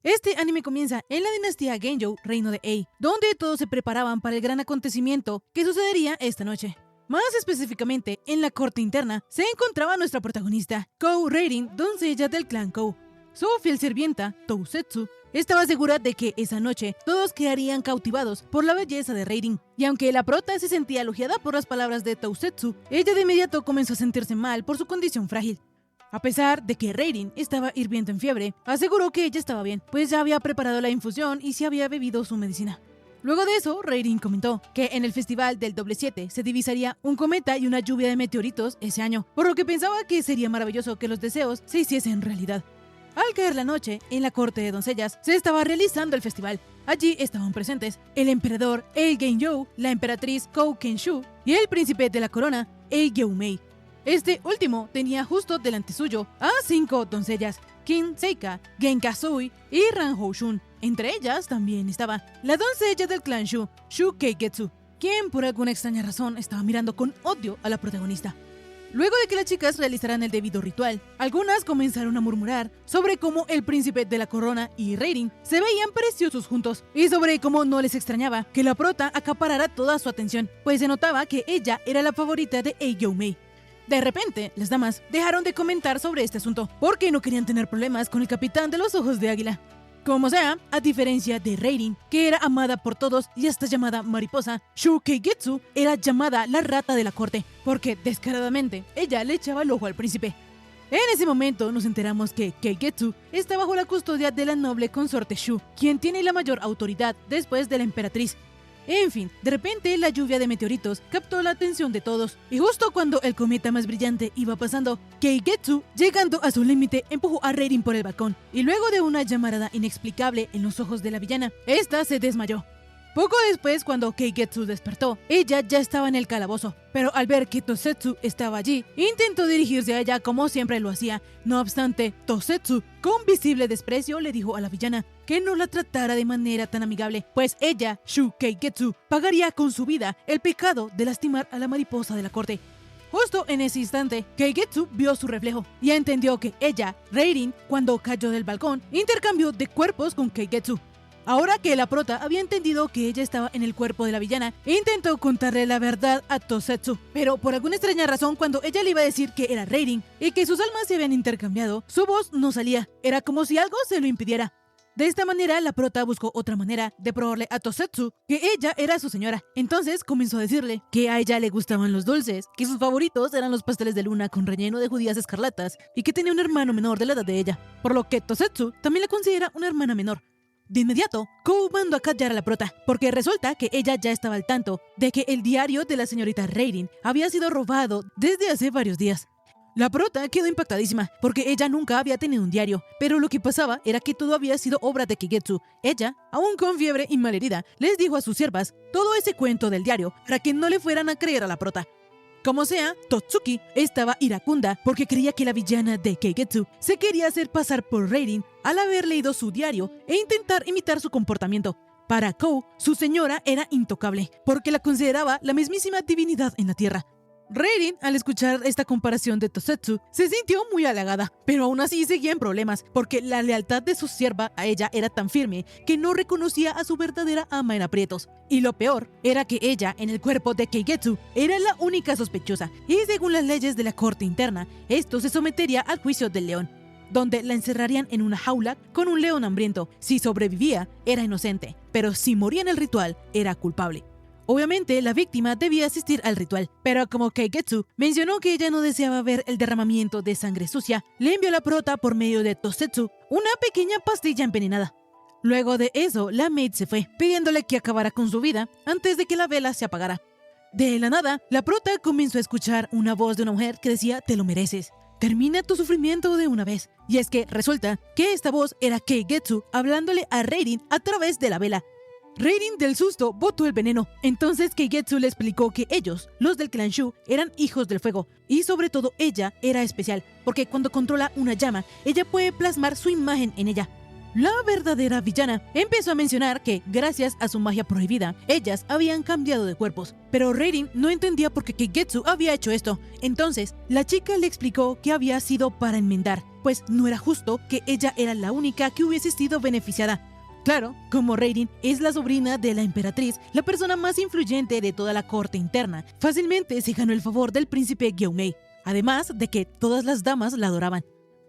Este anime comienza en la dinastía Genjou, reino de Ei, donde todos se preparaban para el gran acontecimiento que sucedería esta noche. Más específicamente, en la corte interna se encontraba nuestra protagonista, Kou Reirin, doncella del clan Kou. Su fiel sirvienta, Tousetsu, estaba segura de que esa noche todos quedarían cautivados por la belleza de Reirin. Y aunque la prota se sentía elogiada por las palabras de Tousetsu, ella de inmediato comenzó a sentirse mal por su condición frágil. A pesar de que Reirin estaba hirviendo en fiebre, aseguró que ella estaba bien, pues ya había preparado la infusión y se había bebido su medicina. Luego de eso, Reirin comentó que en el festival del Doble 7 se divisaría un cometa y una lluvia de meteoritos ese año, por lo que pensaba que sería maravilloso que los deseos se hiciesen realidad. Al caer la noche, en la corte de doncellas, se estaba realizando el festival. Allí estaban presentes el emperador Ei Genjou, la emperatriz Kou Kenshu y el príncipe de la corona, Ei Geumei. Este último tenía justo delante suyo a 5 doncellas, Kin Seika, Gen Kazui y Ran Houshun. Entre ellas también estaba la doncella del clan Shu, Shu Keigetsu, quien por alguna extraña razón estaba mirando con odio a la protagonista. Luego de que las chicas realizaran el debido ritual, algunas comenzaron a murmurar sobre cómo el príncipe de la corona y Reirin se veían preciosos juntos, y sobre cómo no les extrañaba que la prota acaparara toda su atención, pues se notaba que ella era la favorita de Ei Geumei. De repente, las damas dejaron de comentar sobre este asunto, porque no querían tener problemas con el capitán de los ojos de águila. Como sea, a diferencia de Reirin, que era amada por todos y hasta llamada mariposa, Shu Keigetsu era llamada la rata de la corte, porque descaradamente ella le echaba el ojo al príncipe. En ese momento nos enteramos que Keigetsu está bajo la custodia de la noble consorte Shu, quien tiene la mayor autoridad después de la emperatriz. En fin, de repente la lluvia de meteoritos captó la atención de todos, y justo cuando el cometa más brillante iba pasando, Keigetsu, llegando a su límite, empujó a Reirin por el balcón, y luego de una llamarada inexplicable en los ojos de la villana, esta se desmayó. Poco después, cuando Keigetsu despertó, ella ya estaba en el calabozo, pero al ver que Tousetsu estaba allí, intentó dirigirse a ella como siempre lo hacía. No obstante, Tousetsu, con visible desprecio, le dijo a la villana que no la tratara de manera tan amigable, pues ella, Shu Keigetsu, pagaría con su vida el pecado de lastimar a la mariposa de la corte. Justo en ese instante, Keigetsu vio su reflejo y entendió que ella, Reirin, cuando cayó del balcón, intercambió de cuerpos con Keigetsu. Ahora que la prota había entendido que ella estaba en el cuerpo de la villana, intentó contarle la verdad a Tousetsu, pero por alguna extraña razón, cuando ella le iba a decir que era Reirin y que sus almas se habían intercambiado, su voz no salía. Era como si algo se lo impidiera. De esta manera, la prota buscó otra manera de probarle a Tousetsu que ella era su señora. Entonces comenzó a decirle que a ella le gustaban los dulces, que sus favoritos eran los pasteles de luna con relleno de judías escarlatas y que tenía un hermano menor de la edad de ella, por lo que Tousetsu también la considera una hermana menor. De inmediato, Kou mandó a callar a la prota, porque resulta que ella ya estaba al tanto de que el diario de la señorita Reirin había sido robado desde hace varios días. La prota quedó impactadísima, porque ella nunca había tenido un diario, pero lo que pasaba era que todo había sido obra de Keigetsu. Ella, aún con fiebre y malherida, les dijo a sus siervas todo ese cuento del diario para que no le fueran a creer a la prota. Como sea, Totsuki estaba iracunda porque creía que la villana de Keigetsu se quería hacer pasar por Reirin al haber leído su diario e intentar imitar su comportamiento. Para Kou, su señora era intocable, porque la consideraba la mismísima divinidad en la tierra. Reirin, al escuchar esta comparación de Tousetsu, se sintió muy halagada, pero aún así seguía en problemas, porque la lealtad de su sierva a ella era tan firme que no reconocía a su verdadera ama en aprietos. Y lo peor era que ella, en el cuerpo de Keigetsu, era la única sospechosa, y según las leyes de la corte interna, esto se sometería al juicio del león, donde la encerrarían en una jaula con un león hambriento. Si sobrevivía, era inocente, pero si moría en el ritual, era culpable. Obviamente, la víctima debía asistir al ritual, pero como Keigetsu mencionó que ella no deseaba ver el derramamiento de sangre sucia, le envió a la prota por medio de Tousetsu una pequeña pastilla envenenada. Luego de eso, la maid se fue, pidiéndole que acabara con su vida antes de que la vela se apagara. De la nada, la prota comenzó a escuchar una voz de una mujer que decía: "Te lo mereces. Termina tu sufrimiento de una vez". Y es que resulta que esta voz era Keigetsu hablándole a Reirin a través de la vela. Reirin del susto botó el veneno. Entonces Keigetsu le explicó que ellos, los del clan Shu, eran hijos del fuego, y sobre todo ella era especial, porque cuando controla una llama, ella puede plasmar su imagen en ella. La verdadera villana empezó a mencionar que, gracias a su magia prohibida, ellas habían cambiado de cuerpos. Pero Reirin no entendía por qué Keigetsu había hecho esto. Entonces, la chica le explicó que había sido para enmendar, pues no era justo que ella era la única que hubiese sido beneficiada. Claro, como Reirin es la sobrina de la emperatriz, la persona más influyente de toda la corte interna, fácilmente se ganó el favor del príncipe Gyomei, además de que todas las damas la adoraban.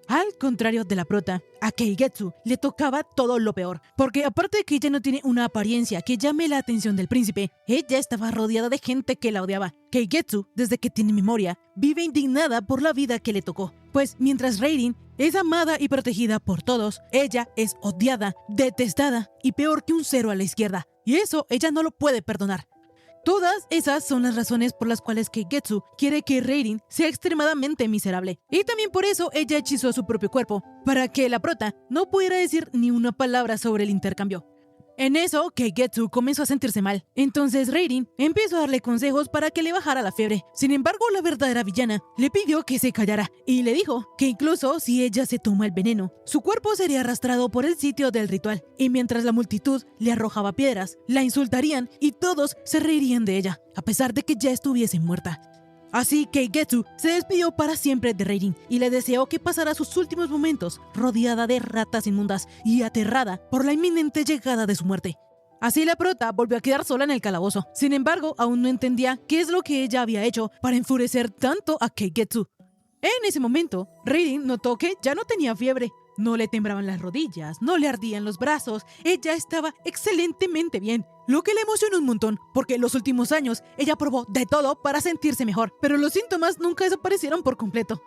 Al contrario de la prota, a Keigetsu le tocaba todo lo peor, porque aparte de que ella no tiene una apariencia que llame la atención del príncipe, ella estaba rodeada de gente que la odiaba. Keigetsu, desde que tiene memoria, vive indignada por la vida que le tocó, pues mientras Reirin es amada y protegida por todos, ella es odiada, detestada y peor que un cero a la izquierda, y eso ella no lo puede perdonar. Todas esas son las razones por las cuales Keigetsu quiere que Reirin sea extremadamente miserable. Y también por eso ella hechizó su propio cuerpo, para que la prota no pudiera decir ni una palabra sobre el intercambio. En eso, Keigetsu comenzó a sentirse mal. Entonces Reirin empezó a darle consejos para que le bajara la fiebre. Sin embargo, la verdadera villana le pidió que se callara y le dijo que incluso si ella se toma el veneno, su cuerpo sería arrastrado por el sitio del ritual. Y mientras la multitud le arrojaba piedras, la insultarían y todos se reirían de ella, a pesar de que ya estuviese muerta. Así que Keigetsu se despidió para siempre de Reirin y le deseó que pasara sus últimos momentos rodeada de ratas inmundas y aterrada por la inminente llegada de su muerte. Así la prota volvió a quedar sola en el calabozo. Sin embargo, aún no entendía qué es lo que ella había hecho para enfurecer tanto a Keigetsu. En ese momento, Reirin notó que ya no tenía fiebre. No le temblaban las rodillas, no le ardían los brazos, ella estaba excelentemente bien, lo que le emocionó un montón, porque en los últimos años ella probó de todo para sentirse mejor, pero los síntomas nunca desaparecieron por completo.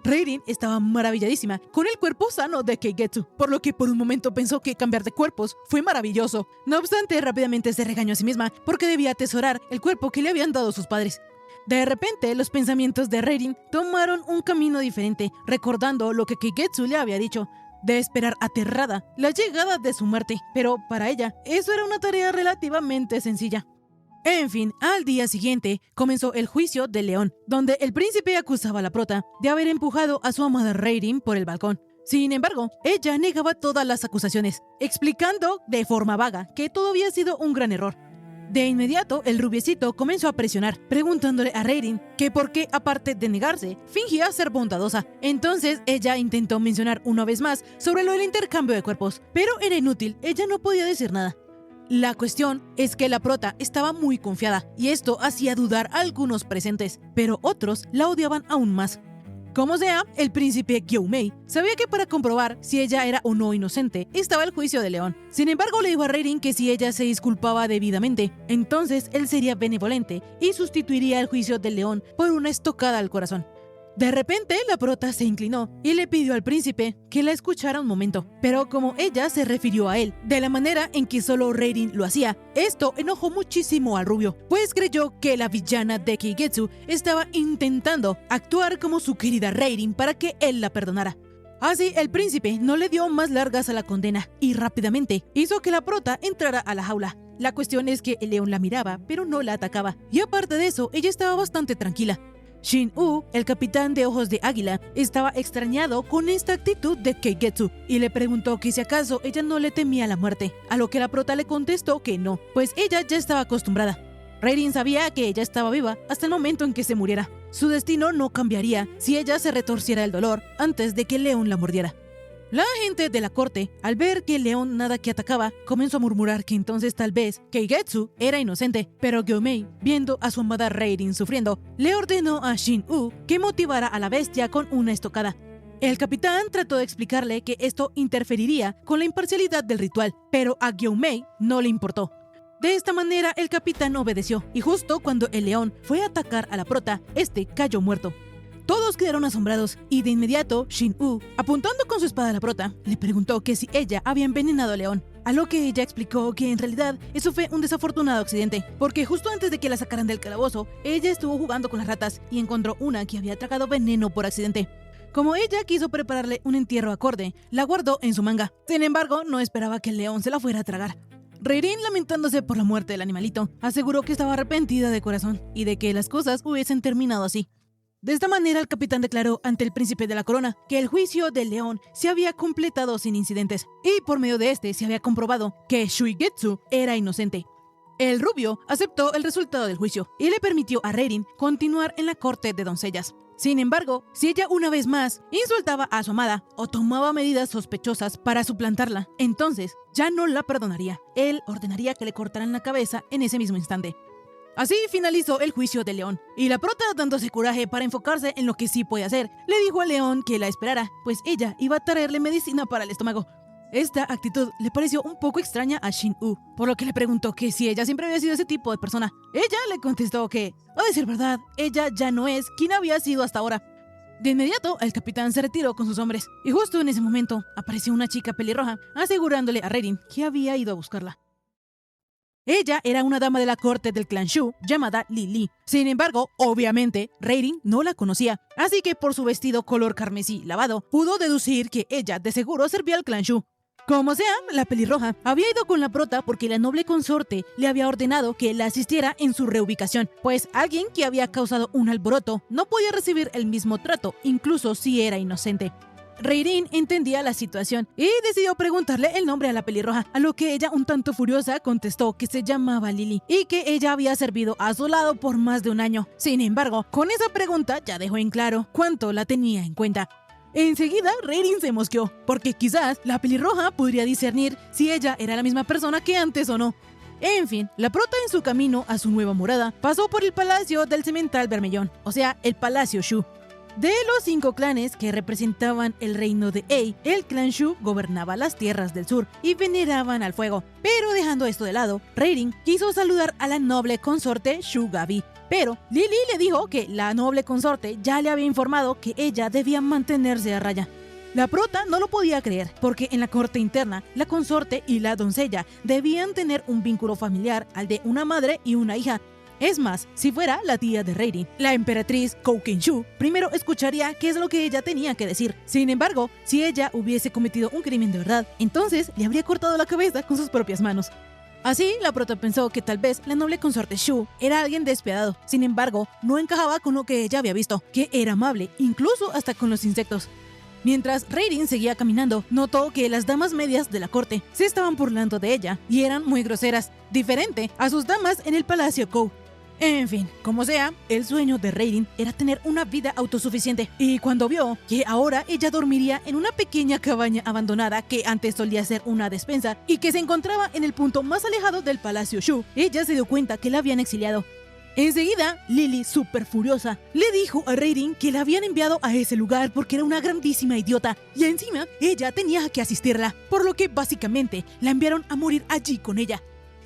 Reirin estaba maravilladísima con el cuerpo sano de Keigetsu, por lo que por un momento pensó que cambiar de cuerpos fue maravilloso. No obstante, rápidamente se regañó a sí misma porque debía atesorar el cuerpo que le habían dado sus padres. De repente, los pensamientos de Reirin tomaron un camino diferente, recordando lo que Keigetsu le había dicho, de esperar aterrada la llegada de su muerte. Pero para ella, eso era una tarea relativamente sencilla. En fin, al día siguiente comenzó el juicio del león, donde el príncipe acusaba a la prota de haber empujado a su amada Reirin por el balcón. Sin embargo, ella negaba todas las acusaciones, explicando de forma vaga que todo había sido un gran error. De inmediato, el rubiecito comenzó a presionar, preguntándole a Reirin que por qué, aparte de negarse, fingía ser bondadosa. Entonces, ella intentó mencionar una vez más sobre lo del intercambio de cuerpos, pero era inútil, ella no podía decir nada. La cuestión es que la prota estaba muy confiada, y esto hacía dudar a algunos presentes, pero otros la odiaban aún más. Como sea, el príncipe Gyomei sabía que para comprobar si ella era o no inocente, estaba el juicio de león. Sin embargo, le dijo a Reirin que si ella se disculpaba debidamente, entonces él sería benevolente y sustituiría el juicio del león por una estocada al corazón. De repente, la prota se inclinó y le pidió al príncipe que la escuchara un momento. Pero como ella se refirió a él de la manera en que solo Reirin lo hacía, esto enojó muchísimo al rubio, pues creyó que la villana de Keigetsu estaba intentando actuar como su querida Reirin para que él la perdonara. Así, el príncipe no le dio más largas a la condena y rápidamente hizo que la prota entrara a la jaula. La cuestión es que el león la miraba, pero no la atacaba, y aparte de eso, ella estaba bastante tranquila. Shin-U, el capitán de ojos de águila, estaba extrañado con esta actitud de Keigetsu y le preguntó que si acaso ella no le temía la muerte, a lo que la prota le contestó que no, pues ella ya estaba acostumbrada. Reirin sabía que ella estaba viva hasta el momento en que se muriera. Su destino no cambiaría si ella se retorciera el dolor antes de que el león la mordiera. La gente de la corte, al ver que el león nada que atacaba, comenzó a murmurar que entonces tal vez Keigetsu era inocente, pero Gyomei, viendo a su amada Reirin sufriendo, le ordenó a Shin-U que motivara a la bestia con una estocada. El capitán trató de explicarle que esto interferiría con la imparcialidad del ritual, pero a Gyomei no le importó. De esta manera, el capitán obedeció, y justo cuando el león fue a atacar a la prota, este cayó muerto. Todos quedaron asombrados y de inmediato Shin-U, apuntando con su espada a la prota, le preguntó que si ella había envenenado al león, a lo que ella explicó que en realidad eso fue un desafortunado accidente, porque justo antes de que la sacaran del calabozo, ella estuvo jugando con las ratas y encontró una que había tragado veneno por accidente. Como ella quiso prepararle un entierro acorde, la guardó en su manga. Sin embargo, no esperaba que el león se la fuera a tragar. Reirin, lamentándose por la muerte del animalito, aseguró que estaba arrepentida de corazón y de que las cosas hubiesen terminado así. De esta manera, el capitán declaró ante el príncipe de la corona que el juicio del león se había completado sin incidentes, y por medio de este se había comprobado que Shuigetsu era inocente. El rubio aceptó el resultado del juicio y le permitió a Reirin continuar en la corte de doncellas. Sin embargo, si ella una vez más insultaba a su amada o tomaba medidas sospechosas para suplantarla, entonces ya no la perdonaría. Él ordenaría que le cortaran la cabeza en ese mismo instante. Así finalizó el juicio del león, y la prota, dándose coraje para enfocarse en lo que sí puede hacer, le dijo al león que la esperara, pues ella iba a traerle medicina para el estómago. Esta actitud le pareció un poco extraña a Shin-woo, por lo que le preguntó que si ella siempre había sido ese tipo de persona. Ella le contestó que, a decir verdad, ella ya no es quien había sido hasta ahora. De inmediato, el capitán se retiró con sus hombres, y justo en ese momento apareció una chica pelirroja, asegurándole a Reirin que había ido a buscarla. Ella era una dama de la corte del clan Shu llamada Lily. Sin embargo, obviamente, Reirin no la conocía, así que por su vestido color carmesí lavado, pudo deducir que ella de seguro servía al clan Shu. Como sea, la pelirroja había ido con la prota porque la noble consorte le había ordenado que la asistiera en su reubicación, pues alguien que había causado un alboroto no podía recibir el mismo trato, incluso si era inocente. Reirin entendía la situación y decidió preguntarle el nombre a la pelirroja, a lo que ella, un tanto furiosa, contestó que se llamaba Lily y que ella había servido a su lado por más de un año. Sin embargo, con esa pregunta ya dejó en claro cuánto la tenía en cuenta. Enseguida, Reirin se mosqueó, porque quizás la pelirroja podría discernir si ella era la misma persona que antes o no. En fin, la prota en su camino a su nueva morada pasó por el palacio del Semental Vermellón, o sea, el Palacio Shu. De los 5 clanes que representaban el reino de Ei, el clan Shu gobernaba las tierras del sur y veneraban al fuego. Pero dejando esto de lado, Reirin quiso saludar a la noble consorte Shu Gabi. Pero Lily le dijo que la noble consorte ya le había informado que ella debía mantenerse a raya. La prota no lo podía creer, porque en la corte interna, la consorte y la doncella debían tener un vínculo familiar al de una madre y una hija. Es más, si fuera la tía de Reirin, la emperatriz Kouken-shu, primero escucharía qué es lo que ella tenía que decir. Sin embargo, si ella hubiese cometido un crimen de verdad, entonces le habría cortado la cabeza con sus propias manos. Así, la prota pensó que tal vez la noble consorte Shu era alguien despiadado. Sin embargo, no encajaba con lo que ella había visto, que era amable, incluso hasta con los insectos. Mientras Reirin seguía caminando, notó que las damas medias de la corte se estaban burlando de ella y eran muy groseras, diferente a sus damas en el Palacio Kou. En fin, como sea, el sueño de Reirin era tener una vida autosuficiente, y cuando vio que ahora ella dormiría en una pequeña cabaña abandonada que antes solía ser una despensa y que se encontraba en el punto más alejado del Palacio Shu, ella se dio cuenta que la habían exiliado. Enseguida, Lily, súper furiosa, le dijo a Reirin que la habían enviado a ese lugar porque era una grandísima idiota, y encima ella tenía que asistirla, por lo que básicamente la enviaron a morir allí con ella.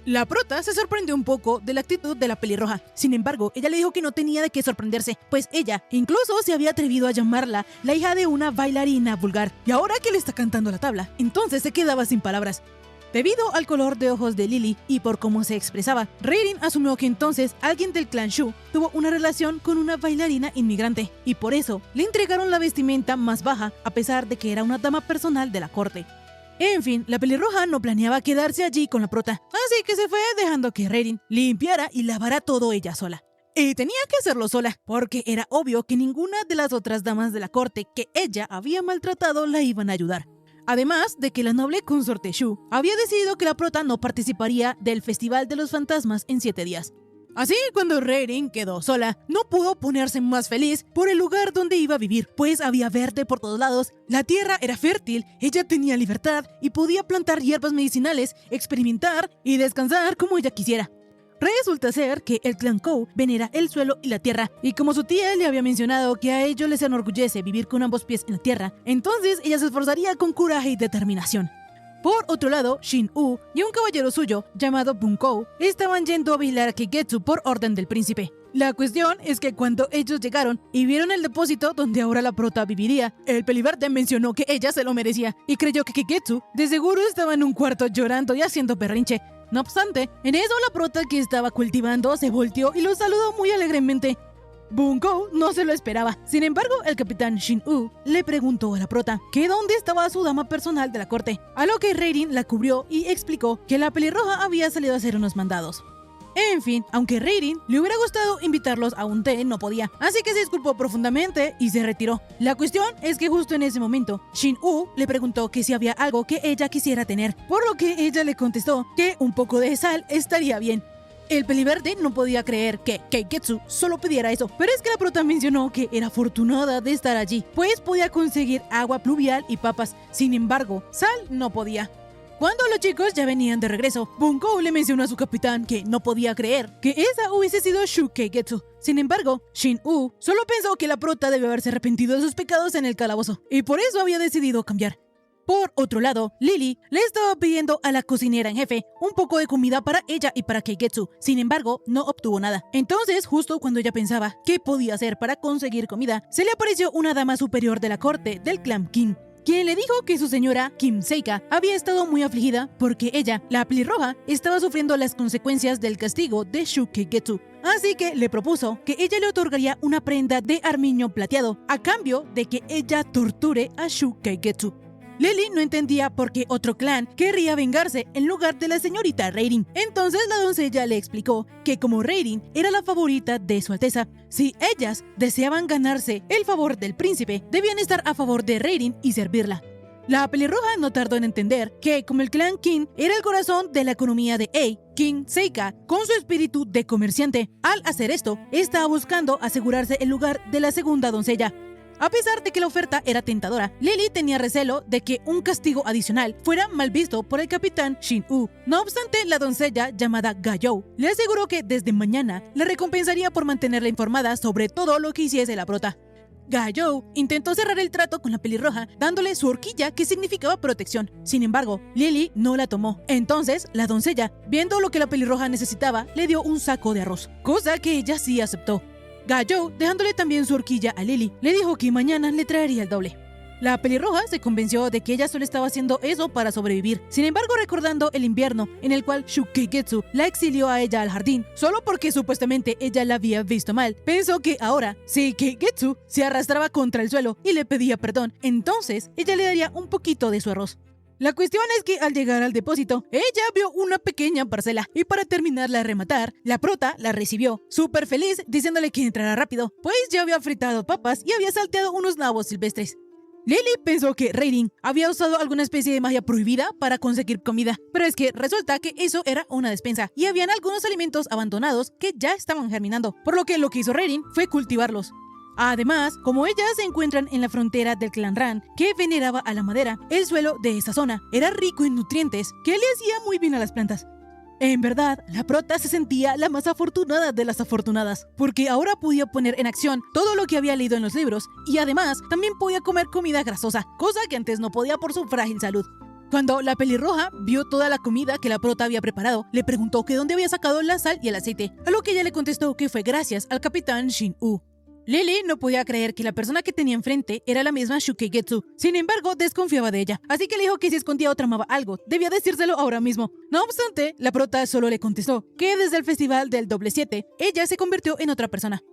La prota se sorprendió un poco de la actitud de la pelirroja. Sin embargo, ella le dijo que no tenía de qué sorprenderse, pues ella incluso se había atrevido a llamarla la hija de una bailarina vulgar, y ahora que le está cantando la tabla, entonces se quedaba sin palabras. Debido al color de ojos de Lily y por cómo se expresaba, Reirin asumió que entonces alguien del clan Shu tuvo una relación con una bailarina inmigrante, y por eso le entregaron la vestimenta más baja, a pesar de que era una dama personal de la corte. En fin, la pelirroja no planeaba quedarse allí con la prota, así que se fue dejando que Reirin limpiara y lavara todo ella sola. Y tenía que hacerlo sola, porque era obvio que ninguna de las otras damas de la corte que ella había maltratado la iban a ayudar. Además de que la noble consorte Shu había decidido que la prota no participaría del Festival de los Fantasmas en 7 días. Así, cuando Reirin quedó sola, no pudo ponerse más feliz por el lugar donde iba a vivir, pues había verde por todos lados, la tierra era fértil, ella tenía libertad y podía plantar hierbas medicinales, experimentar y descansar como ella quisiera. Resulta ser que el clan Kou venera el suelo y la tierra, y como su tía le había mencionado que a ellos les enorgullece vivir con ambos pies en la tierra, entonces ella se esforzaría con coraje y determinación. Por otro lado, Shin-woo y un caballero suyo, llamado Bunkou, estaban yendo a vigilar a Kigetsu por orden del príncipe. La cuestión es que cuando ellos llegaron y vieron el depósito donde ahora la prota viviría, el peliverde mencionó que ella se lo merecía y creyó que Kigetsu de seguro estaba en un cuarto llorando y haciendo berrinche. No obstante, en eso la prota que estaba cultivando se volteó y lo saludó muy alegremente. Bunkou no se lo esperaba. Sin embargo, el capitán Shin-woo le preguntó a la prota que dónde estaba su dama personal de la corte, a lo que Reirin la cubrió y explicó que la pelirroja había salido a hacer unos mandados. En fin, aunque Reirin le hubiera gustado invitarlos a un té, no podía, así que se disculpó profundamente y se retiró. La cuestión es que justo en ese momento, Shin-woo le preguntó que si había algo que ella quisiera tener, por lo que ella le contestó que un poco de sal estaría bien. El peliverde no podía creer que Keigetsu solo pidiera eso, pero es que la prota mencionó que era afortunada de estar allí, pues podía conseguir agua pluvial y papas. Sin embargo, sal no podía. Cuando los chicos ya venían de regreso, Bunko le mencionó a su capitán que no podía creer que esa hubiese sido Shu Keigetsu. Sin embargo, Shin-woo solo pensó que la prota debió haberse arrepentido de sus pecados en el calabozo, y por eso había decidido cambiar. Por otro lado, Lily le estaba pidiendo a la cocinera en jefe un poco de comida para ella y para Keigetsu. Sin embargo, no obtuvo nada. Entonces, justo cuando ella pensaba qué podía hacer para conseguir comida, se le apareció una dama superior de la corte del clan Kim, quien le dijo que su señora, Kim Seika, había estado muy afligida porque ella, la pelirroja, estaba sufriendo las consecuencias del castigo de Shu Keigetsu. Así que le propuso que ella le otorgaría una prenda de armiño plateado a cambio de que ella torture a Shu Keigetsu. Lily no entendía por qué otro clan querría vengarse en lugar de la señorita Reirin. Entonces la doncella le explicó que como Reirin era la favorita de su alteza, si ellas deseaban ganarse el favor del príncipe, debían estar a favor de Reirin y servirla. La pelirroja no tardó en entender que como el clan King era el corazón de la economía de Ei, King Seika, con su espíritu de comerciante, al hacer esto, estaba buscando asegurarse el lugar de la segunda doncella. A pesar de que la oferta era tentadora, Lily tenía recelo de que un castigo adicional fuera mal visto por el capitán Shin-woo. No obstante, la doncella llamada Ga-you le aseguró que desde mañana le recompensaría por mantenerla informada sobre todo lo que hiciese la prota. Ga-you intentó cerrar el trato con la pelirroja dándole su horquilla que significaba protección. Sin embargo, Lily no la tomó. Entonces, la doncella, viendo lo que la pelirroja necesitaba, le dio un saco de arroz, cosa que ella sí aceptó. Ga-you, dejándole también su horquilla a Lily, le dijo que mañana le traería el doble. La pelirroja se convenció de que ella solo estaba haciendo eso para sobrevivir. Sin embargo, recordando el invierno en el cual Shu Keigetsu la exilió a ella al jardín, solo porque supuestamente ella la había visto mal, pensó que ahora, si Keigetsu se arrastraba contra el suelo y le pedía perdón, entonces ella le daría un poquito de su arroz. La cuestión es que al llegar al depósito, ella vio una pequeña parcela y para terminarla de rematar, la prota la recibió, súper feliz, diciéndole que entrara rápido, pues ya había fritado papas y había salteado unos nabos silvestres. Lily pensó que Reirin había usado alguna especie de magia prohibida para conseguir comida, pero es que resulta que eso era una despensa y habían algunos alimentos abandonados que ya estaban germinando, por lo que hizo Reirin fue cultivarlos. Además, como ellas se encuentran en la frontera del clan Ran, que veneraba a la madera, el suelo de esa zona era rico en nutrientes que le hacía muy bien a las plantas. En verdad, la prota se sentía la más afortunada de las afortunadas, porque ahora podía poner en acción todo lo que había leído en los libros y además también podía comer comida grasosa, cosa que antes no podía por su frágil salud. Cuando la pelirroja vio toda la comida que la prota había preparado, le preguntó que dónde había sacado la sal y el aceite, a lo que ella le contestó que fue gracias al capitán Shin-woo. Lily no podía creer que la persona que tenía enfrente era la misma Shu Keigetsu. Sin embargo, desconfiaba de ella, así que le dijo que si escondía o tramaba algo, debía decírselo ahora mismo. No obstante, la prota solo le contestó que desde el festival del doble 7, ella se convirtió en otra persona.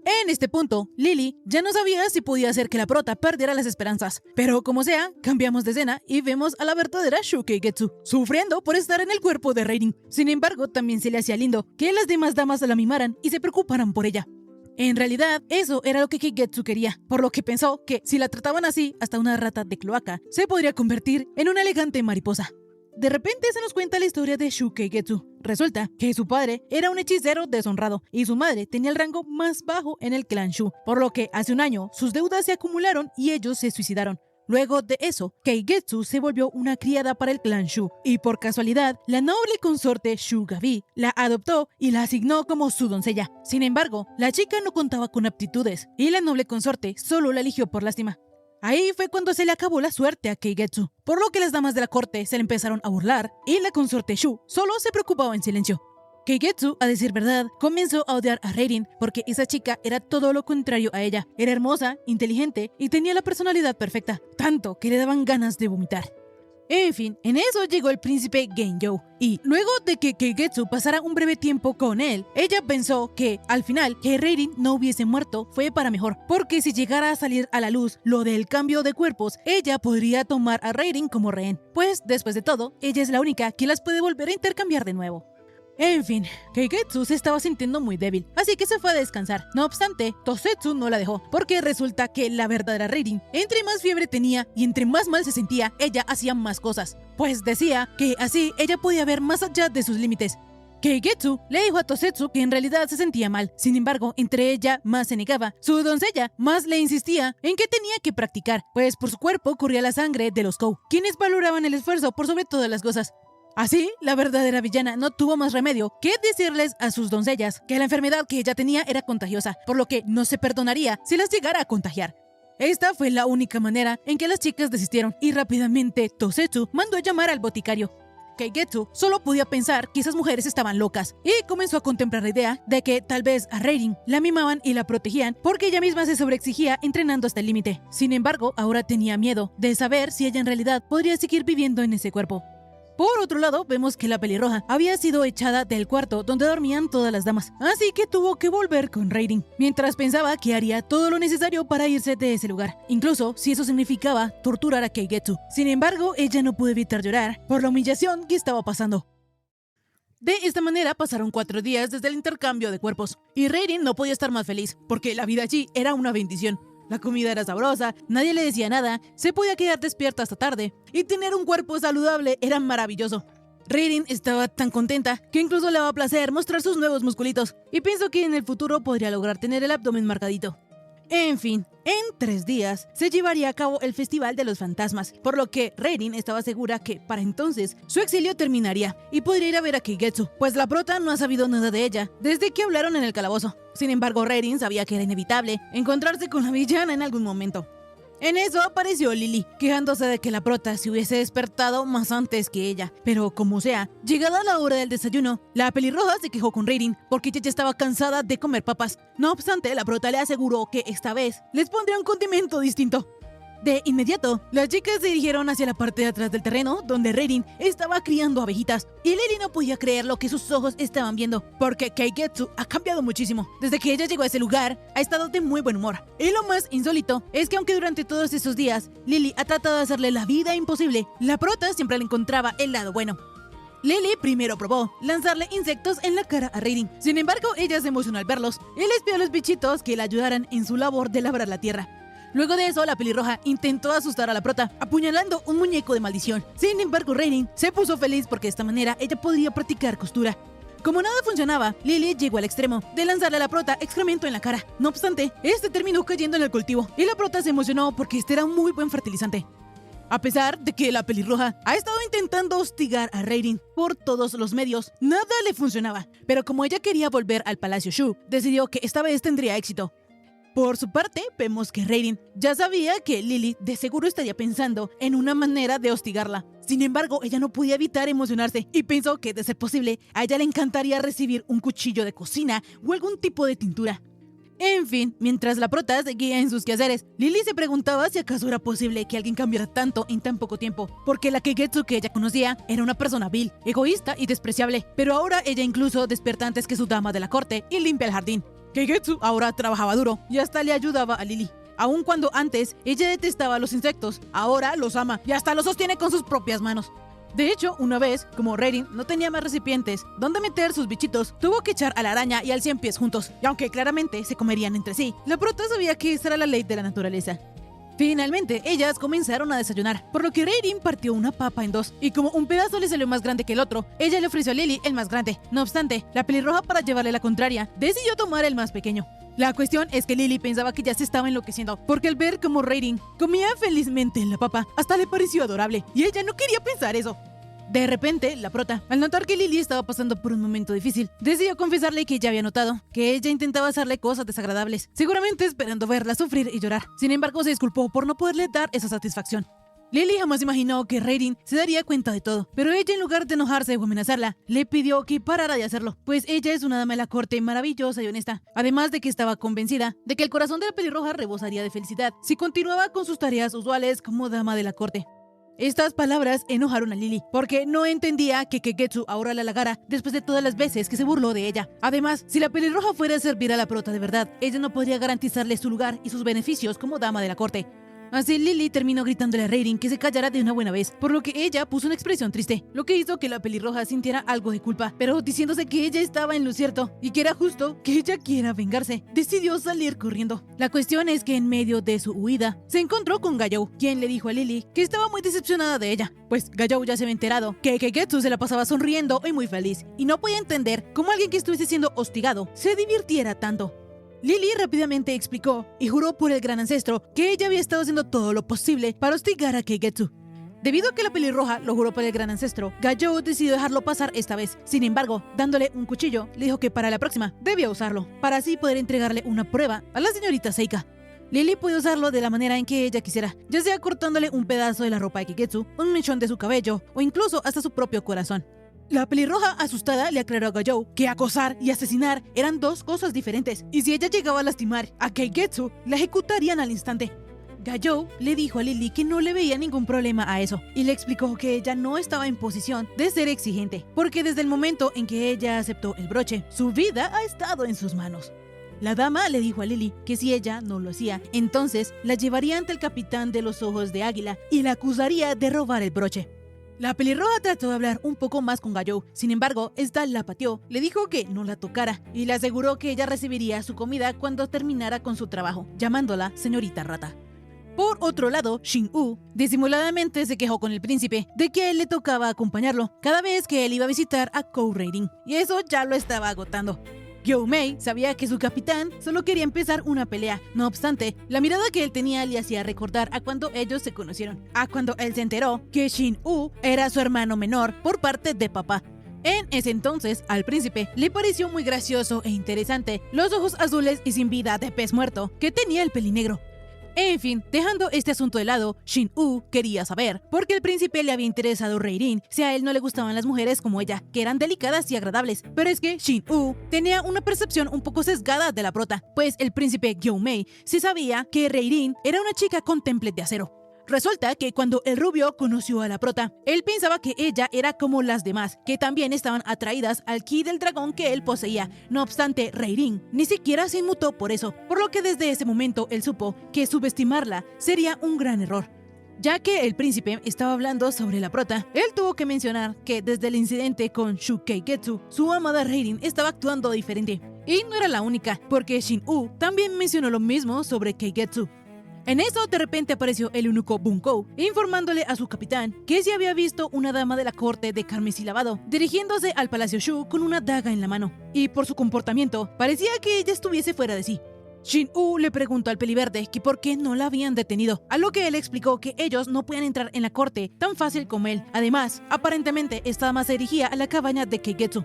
En este punto, Lily ya no sabía si podía hacer que la prota perdiera las esperanzas. Pero como sea, cambiamos de escena y vemos a la verdadera Shu Keigetsu, sufriendo por estar en el cuerpo de Reirin. Sin embargo, también se le hacía lindo que las demás damas la mimaran y se preocuparan por ella. En realidad, eso era lo que Keigetsu quería, por lo que pensó que si la trataban así, hasta una rata de cloaca se podría convertir en una elegante mariposa. De repente se nos cuenta la historia de Shu Keigetsu. Resulta que su padre era un hechicero deshonrado y su madre tenía el rango más bajo en el clan Shu, por lo que hace un año sus deudas se acumularon y ellos se suicidaron. Luego de eso, Keigetsu se volvió una criada para el clan Shu y por casualidad, la noble consorte Shu Gabi la adoptó y la asignó como su doncella. Sin embargo, la chica no contaba con aptitudes y la noble consorte solo la eligió por lástima. Ahí fue cuando se le acabó la suerte a Keigetsu, por lo que las damas de la corte se le empezaron a burlar y la consorte Shu solo se preocupaba en silencio. Keigetsu, a decir verdad, comenzó a odiar a Reirin porque esa chica era todo lo contrario a ella. Era hermosa, inteligente y tenía la personalidad perfecta, tanto que le daban ganas de vomitar. En fin, en eso llegó el príncipe Genjo y luego de que Keigetsu pasara un breve tiempo con él, ella pensó que al final que Reirin no hubiese muerto fue para mejor, porque si llegara a salir a la luz lo del cambio de cuerpos, ella podría tomar a Reirin como rehén, pues después de todo, ella es la única que las puede volver a intercambiar de nuevo. En fin, Keigetsu se estaba sintiendo muy débil, así que se fue a descansar. No obstante, Tosetsu no la dejó, porque resulta que la verdadera Reirin, entre más fiebre tenía y entre más mal se sentía, ella hacía más cosas. Pues decía que así ella podía ver más allá de sus límites. Keigetsu le dijo a Tosetsu que en realidad se sentía mal. Sin embargo, entre ella más se negaba. Su doncella más le insistía en que tenía que practicar, pues por su cuerpo corría la sangre de los Kou, quienes valoraban el esfuerzo por sobre todas las cosas. Así, la verdadera villana no tuvo más remedio que decirles a sus doncellas que la enfermedad que ella tenía era contagiosa, por lo que no se perdonaría si las llegara a contagiar. Esta fue la única manera en que las chicas desistieron y rápidamente Tosetsu mandó a llamar al boticario. Keigetsu solo podía pensar que esas mujeres estaban locas y comenzó a contemplar la idea de que tal vez a Reirin la mimaban y la protegían porque ella misma se sobreexigía entrenando hasta el límite. Sin embargo, ahora tenía miedo de saber si ella en realidad podría seguir viviendo en ese cuerpo. Por otro lado, vemos que la pelirroja había sido echada del cuarto donde dormían todas las damas, así que tuvo que volver con Reirin, mientras pensaba que haría todo lo necesario para irse de ese lugar, incluso si eso significaba torturar a Keigetsu. Sin embargo, ella no pudo evitar llorar por la humillación que estaba pasando. De esta manera pasaron 4 días desde el intercambio de cuerpos, y Reirin no podía estar más feliz, porque la vida allí era una bendición. La comida era sabrosa, nadie le decía nada, se podía quedar despierta hasta tarde, y tener un cuerpo saludable era maravilloso. Reirin estaba tan contenta que incluso le daba placer mostrar sus nuevos musculitos, y pensó que en el futuro podría lograr tener el abdomen marcadito. En fin, en 3 días se llevaría a cabo el Festival de los Fantasmas, por lo que Reirin estaba segura que, para entonces, su exilio terminaría y podría ir a ver a Keigetsu, pues la prota no ha sabido nada de ella desde que hablaron en el calabozo. Sin embargo, Reirin sabía que era inevitable encontrarse con la villana en algún momento. En eso apareció Lily, quejándose de que la prota se hubiese despertado más antes que ella. Pero como sea, llegada la hora del desayuno, la pelirroja se quejó con Reirin porque ella ya estaba cansada de comer papas. No obstante, la prota le aseguró que esta vez les pondría un condimento distinto. De inmediato, las chicas se dirigieron hacia la parte de atrás del terreno donde Reirin estaba criando abejitas, y Lily no podía creer lo que sus ojos estaban viendo, porque Keigetsu ha cambiado muchísimo. Desde que ella llegó a ese lugar, ha estado de muy buen humor. Y lo más insólito es que aunque durante todos esos días Lily ha tratado de hacerle la vida imposible, la prota siempre le encontraba el lado bueno. Lily primero probó lanzarle insectos en la cara a Reirin. Sin embargo, ella se emocionó al verlos y les pidió a los bichitos que la ayudaran en su labor de labrar la tierra. Luego de eso, la pelirroja intentó asustar a la prota, apuñalando un muñeco de maldición. Sin embargo, Reirin se puso feliz porque de esta manera ella podría practicar costura. Como nada funcionaba, Lily llegó al extremo de lanzarle a la prota excremento en la cara. No obstante, este terminó cayendo en el cultivo, y la prota se emocionó porque este era un muy buen fertilizante. A pesar de que la pelirroja ha estado intentando hostigar a Reirin por todos los medios, nada le funcionaba. Pero como ella quería volver al Palacio Shu, decidió que esta vez tendría éxito. Por su parte, vemos que Reirin ya sabía que Lily de seguro estaría pensando en una manera de hostigarla. Sin embargo, ella no podía evitar emocionarse y pensó que, de ser posible, a ella le encantaría recibir un cuchillo de cocina o algún tipo de tintura. En fin, mientras la prota seguía en sus quehaceres, Lily se preguntaba si acaso era posible que alguien cambiara tanto en tan poco tiempo, porque la Keigetsu que ella conocía era una persona vil, egoísta y despreciable, pero ahora ella incluso despierta antes que su dama de la corte y limpia el jardín. Keigetsu ahora trabajaba duro y hasta le ayudaba a Lily. Aun cuando antes ella detestaba los insectos, ahora los ama y hasta los sostiene con sus propias manos. De hecho, una vez, como Reirin no tenía más recipientes donde meter sus bichitos, tuvo que echar a la araña y al 100 pies juntos, y aunque claramente se comerían entre sí, la prota sabía que esa era la ley de la naturaleza. Finalmente, ellas comenzaron a desayunar, por lo que Reirin partió una papa en 2, y como un pedazo le salió más grande que el otro, ella le ofreció a Lily el más grande. No obstante, la pelirroja, para llevarle la contraria, decidió tomar el más pequeño. La cuestión es que Lily pensaba que ya se estaba enloqueciendo, porque al ver cómo Reirin comía felizmente la papa, hasta le pareció adorable, y ella no quería pensar eso. De repente, la prota, al notar que Lily estaba pasando por un momento difícil, decidió confesarle que ya había notado que ella intentaba hacerle cosas desagradables, seguramente esperando verla sufrir y llorar. Sin embargo, se disculpó por no poderle dar esa satisfacción. Lily jamás imaginó que Reirin se daría cuenta de todo, pero ella, en lugar de enojarse o amenazarla, le pidió que parara de hacerlo, pues ella es una dama de la corte maravillosa y honesta, además de que estaba convencida de que el corazón de la pelirroja rebosaría de felicidad si continuaba con sus tareas usuales como dama de la corte. Estas palabras enojaron a Lily, porque no entendía que Keigetsu ahora la halagara después de todas las veces que se burló de ella. Además, si la pelirroja fuera a servir a la prota de verdad, ella no podría garantizarle su lugar y sus beneficios como dama de la corte. Así Lily terminó gritándole a Reirin que se callara de una buena vez, por lo que ella puso una expresión triste, lo que hizo que la pelirroja sintiera algo de culpa, pero diciéndose que ella estaba en lo cierto y que era justo que ella quiera vengarse, decidió salir corriendo. La cuestión es que en medio de su huida se encontró con Gayou, quien le dijo a Lily que estaba muy decepcionada de ella, pues Gayou ya se había enterado que Keigetsu se la pasaba sonriendo y muy feliz, y no podía entender cómo alguien que estuviese siendo hostigado se divirtiera tanto. Lily rápidamente explicó y juró por el gran ancestro que ella había estado haciendo todo lo posible para hostigar a Keigetsu. Debido a que la pelirroja lo juró por el gran ancestro, Gayou decidió dejarlo pasar esta vez. Sin embargo, dándole un cuchillo, le dijo que para la próxima debía usarlo, para así poder entregarle una prueba a la señorita Seika. Lily puede usarlo de la manera en que ella quisiera, ya sea cortándole un pedazo de la ropa de Keigetsu, un mechón de su cabello o incluso hasta su propio corazón. La pelirroja, asustada, le aclaró a Gayou que acosar y asesinar eran dos cosas diferentes, y si ella llegaba a lastimar a Keigetsu, la ejecutarían al instante. Gayou le dijo a Lily que no le veía ningún problema a eso, y le explicó que ella no estaba en posición de ser exigente, porque desde el momento en que ella aceptó el broche, su vida ha estado en sus manos. La dama le dijo a Lily que si ella no lo hacía, entonces la llevaría ante el capitán de los ojos de águila y la acusaría de robar el broche. La pelirroja trató de hablar un poco más con Gayou, sin embargo, esta la pateó, le dijo que no la tocara y le aseguró que ella recibiría su comida cuando terminara con su trabajo, llamándola señorita rata. Por otro lado, Shin-Woo disimuladamente se quejó con el príncipe de que él le tocaba acompañarlo cada vez que él iba a visitar a Kou Reirin, y eso ya lo estaba agotando. Gyou-mei sabía que su capitán solo quería empezar una pelea. No obstante, la mirada que él tenía le hacía recordar a cuando ellos se conocieron, a cuando él se enteró que Shin-Woo era su hermano menor por parte de papá. En ese entonces, al príncipe le pareció muy gracioso e interesante los ojos azules y sin vida de pez muerto que tenía el pelinegro. En fin, dejando este asunto de lado, Shin-Woo quería saber por qué el príncipe le había interesado Reirin si a él no le gustaban las mujeres como ella, que eran delicadas y agradables. Pero es que Shin-Woo tenía una percepción un poco sesgada de la prota, pues el príncipe Gyou-mei sí sabía que Reirin era una chica con temple de acero. Resulta que cuando el rubio conoció a la prota, él pensaba que ella era como las demás, que también estaban atraídas al ki del dragón que él poseía. No obstante, Reirin ni siquiera se inmutó por eso, por lo que desde ese momento él supo que subestimarla sería un gran error. Ya que el príncipe estaba hablando sobre la prota, él tuvo que mencionar que desde el incidente con Shu Keigetsu, su amada Reirin estaba actuando diferente. Y no era la única, porque Shin-Woo también mencionó lo mismo sobre Keigetsu. En eso, de repente apareció el eunuco Bunkou, informándole a su capitán que se había visto una dama de la corte de carmesí lavado, dirigiéndose al palacio Shu con una daga en la mano, y por su comportamiento, parecía que ella estuviese fuera de sí. Shin-Woo le preguntó al peliverde que por qué no la habían detenido, a lo que él explicó que ellos no podían entrar en la corte tan fácil como él. Además, aparentemente esta dama se dirigía a la cabaña de Keigetsu.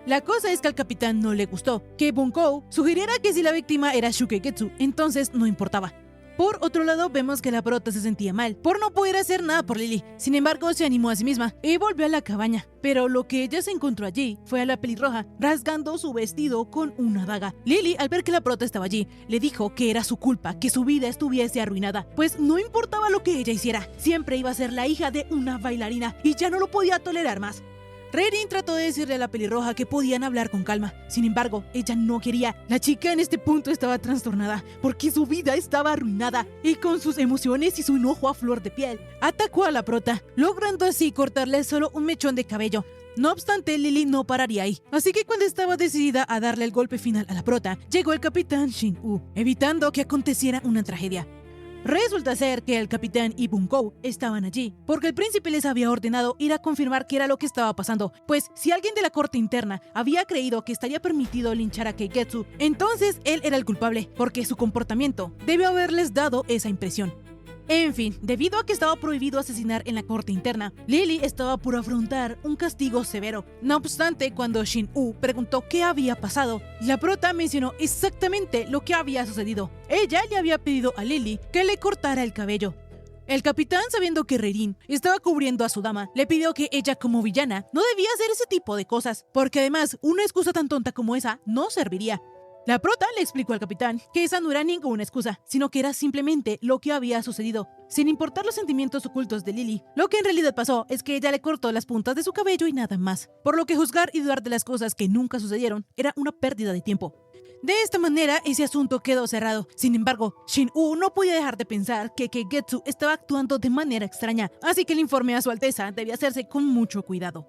La cosa es que al capitán no le gustó que Bunkou sugiriera que si la víctima era Shu Keigetsu, entonces no importaba. Por otro lado, vemos que la prota se sentía mal por no poder hacer nada por Lily. Sin embargo, se animó a sí misma y volvió a la cabaña. Pero lo que ella se encontró allí fue a la pelirroja rasgando su vestido con una daga. Lily, al ver que la prota estaba allí, le dijo que era su culpa que su vida estuviese arruinada, pues no importaba lo que ella hiciera, siempre iba a ser la hija de una bailarina y ya no lo podía tolerar más. Reirin trató de decirle a la pelirroja que podían hablar con calma. Sin embargo, ella no quería. La chica en este punto estaba trastornada porque su vida estaba arruinada y con sus emociones y su enojo a flor de piel, atacó a la prota, logrando así cortarle solo un mechón de cabello. No obstante, Lily no pararía ahí, así que cuando estaba decidida a darle el golpe final a la prota, llegó el capitán Shin-Woo, evitando que aconteciera una tragedia. Resulta ser que el capitán y Bunkou estaban allí, porque el príncipe les había ordenado ir a confirmar qué era lo que estaba pasando, pues si alguien de la corte interna había creído que estaría permitido linchar a Keigetsu, entonces él era el culpable, porque su comportamiento debió haberles dado esa impresión. En fin, debido a que estaba prohibido asesinar en la corte interna, Lily estaba por afrontar un castigo severo. No obstante, cuando Shin-Woo preguntó qué había pasado, la prota mencionó exactamente lo que había sucedido. Ella le había pedido a Lily que le cortara el cabello. El capitán, sabiendo que Reirin estaba cubriendo a su dama, le pidió que ella como villana no debía hacer ese tipo de cosas, porque además una excusa tan tonta como esa no serviría. La prota le explicó al capitán que esa no era ninguna excusa, sino que era simplemente lo que había sucedido. Sin importar los sentimientos ocultos de Lily, lo que en realidad pasó es que ella le cortó las puntas de su cabello y nada más, por lo que juzgar y dudar de las cosas que nunca sucedieron era una pérdida de tiempo. De esta manera, ese asunto quedó cerrado. Sin embargo, Shin-woo no podía dejar de pensar que Keigetsu estaba actuando de manera extraña, así que el informe a su alteza debía hacerse con mucho cuidado.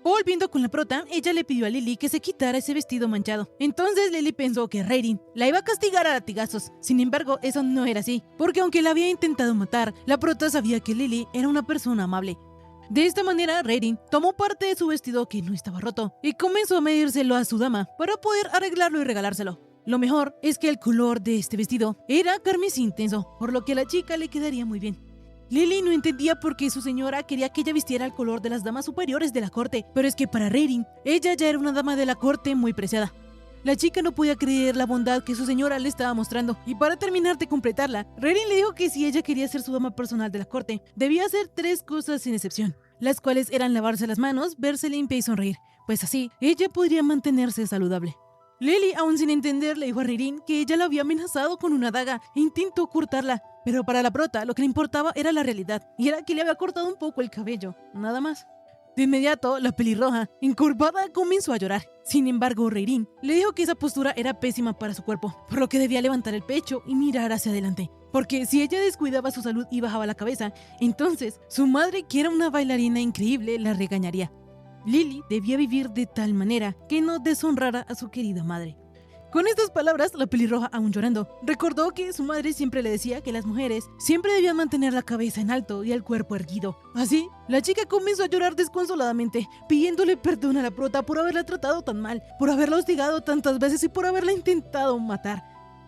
Volviendo con la prota, ella le pidió a Lily que se quitara ese vestido manchado. Entonces Lily pensó que Reirin la iba a castigar a latigazos. Sin embargo, eso no era así, porque aunque la había intentado matar, la prota sabía que Lily era una persona amable. De esta manera, Reirin tomó parte de su vestido que no estaba roto y comenzó a medírselo a su dama para poder arreglarlo y regalárselo. Lo mejor es que el color de este vestido era carmesí intenso, por lo que a la chica le quedaría muy bien. Lily no entendía por qué su señora quería que ella vistiera el color de las damas superiores de la corte, pero es que para Reirin, ella ya era una dama de la corte muy preciada. La chica no podía creer la bondad que su señora le estaba mostrando, y para terminar de completarla, Reirin le dijo que si ella quería ser su dama personal de la corte, debía hacer 3 cosas sin excepción, las cuales eran lavarse las manos, verse limpia y sonreír, pues así ella podría mantenerse saludable. Lily, aún sin entender, le dijo a Reirin que ella la había amenazado con una daga e intentó cortarla, pero para la prota lo que le importaba era la realidad, y era que le había cortado un poco el cabello, nada más. De inmediato, la pelirroja, encorvada, comenzó a llorar. Sin embargo, Reirin le dijo que esa postura era pésima para su cuerpo, por lo que debía levantar el pecho y mirar hacia adelante. Porque si ella descuidaba su salud y bajaba la cabeza, entonces su madre, que era una bailarina increíble, la regañaría. Lily debía vivir de tal manera que no deshonrara a su querida madre. Con estas palabras, la pelirroja, aún llorando, recordó que su madre siempre le decía que las mujeres siempre debían mantener la cabeza en alto y el cuerpo erguido. Así, la chica comenzó a llorar desconsoladamente, pidiéndole perdón a la prota por haberla tratado tan mal, por haberla hostigado tantas veces y por haberla intentado matar.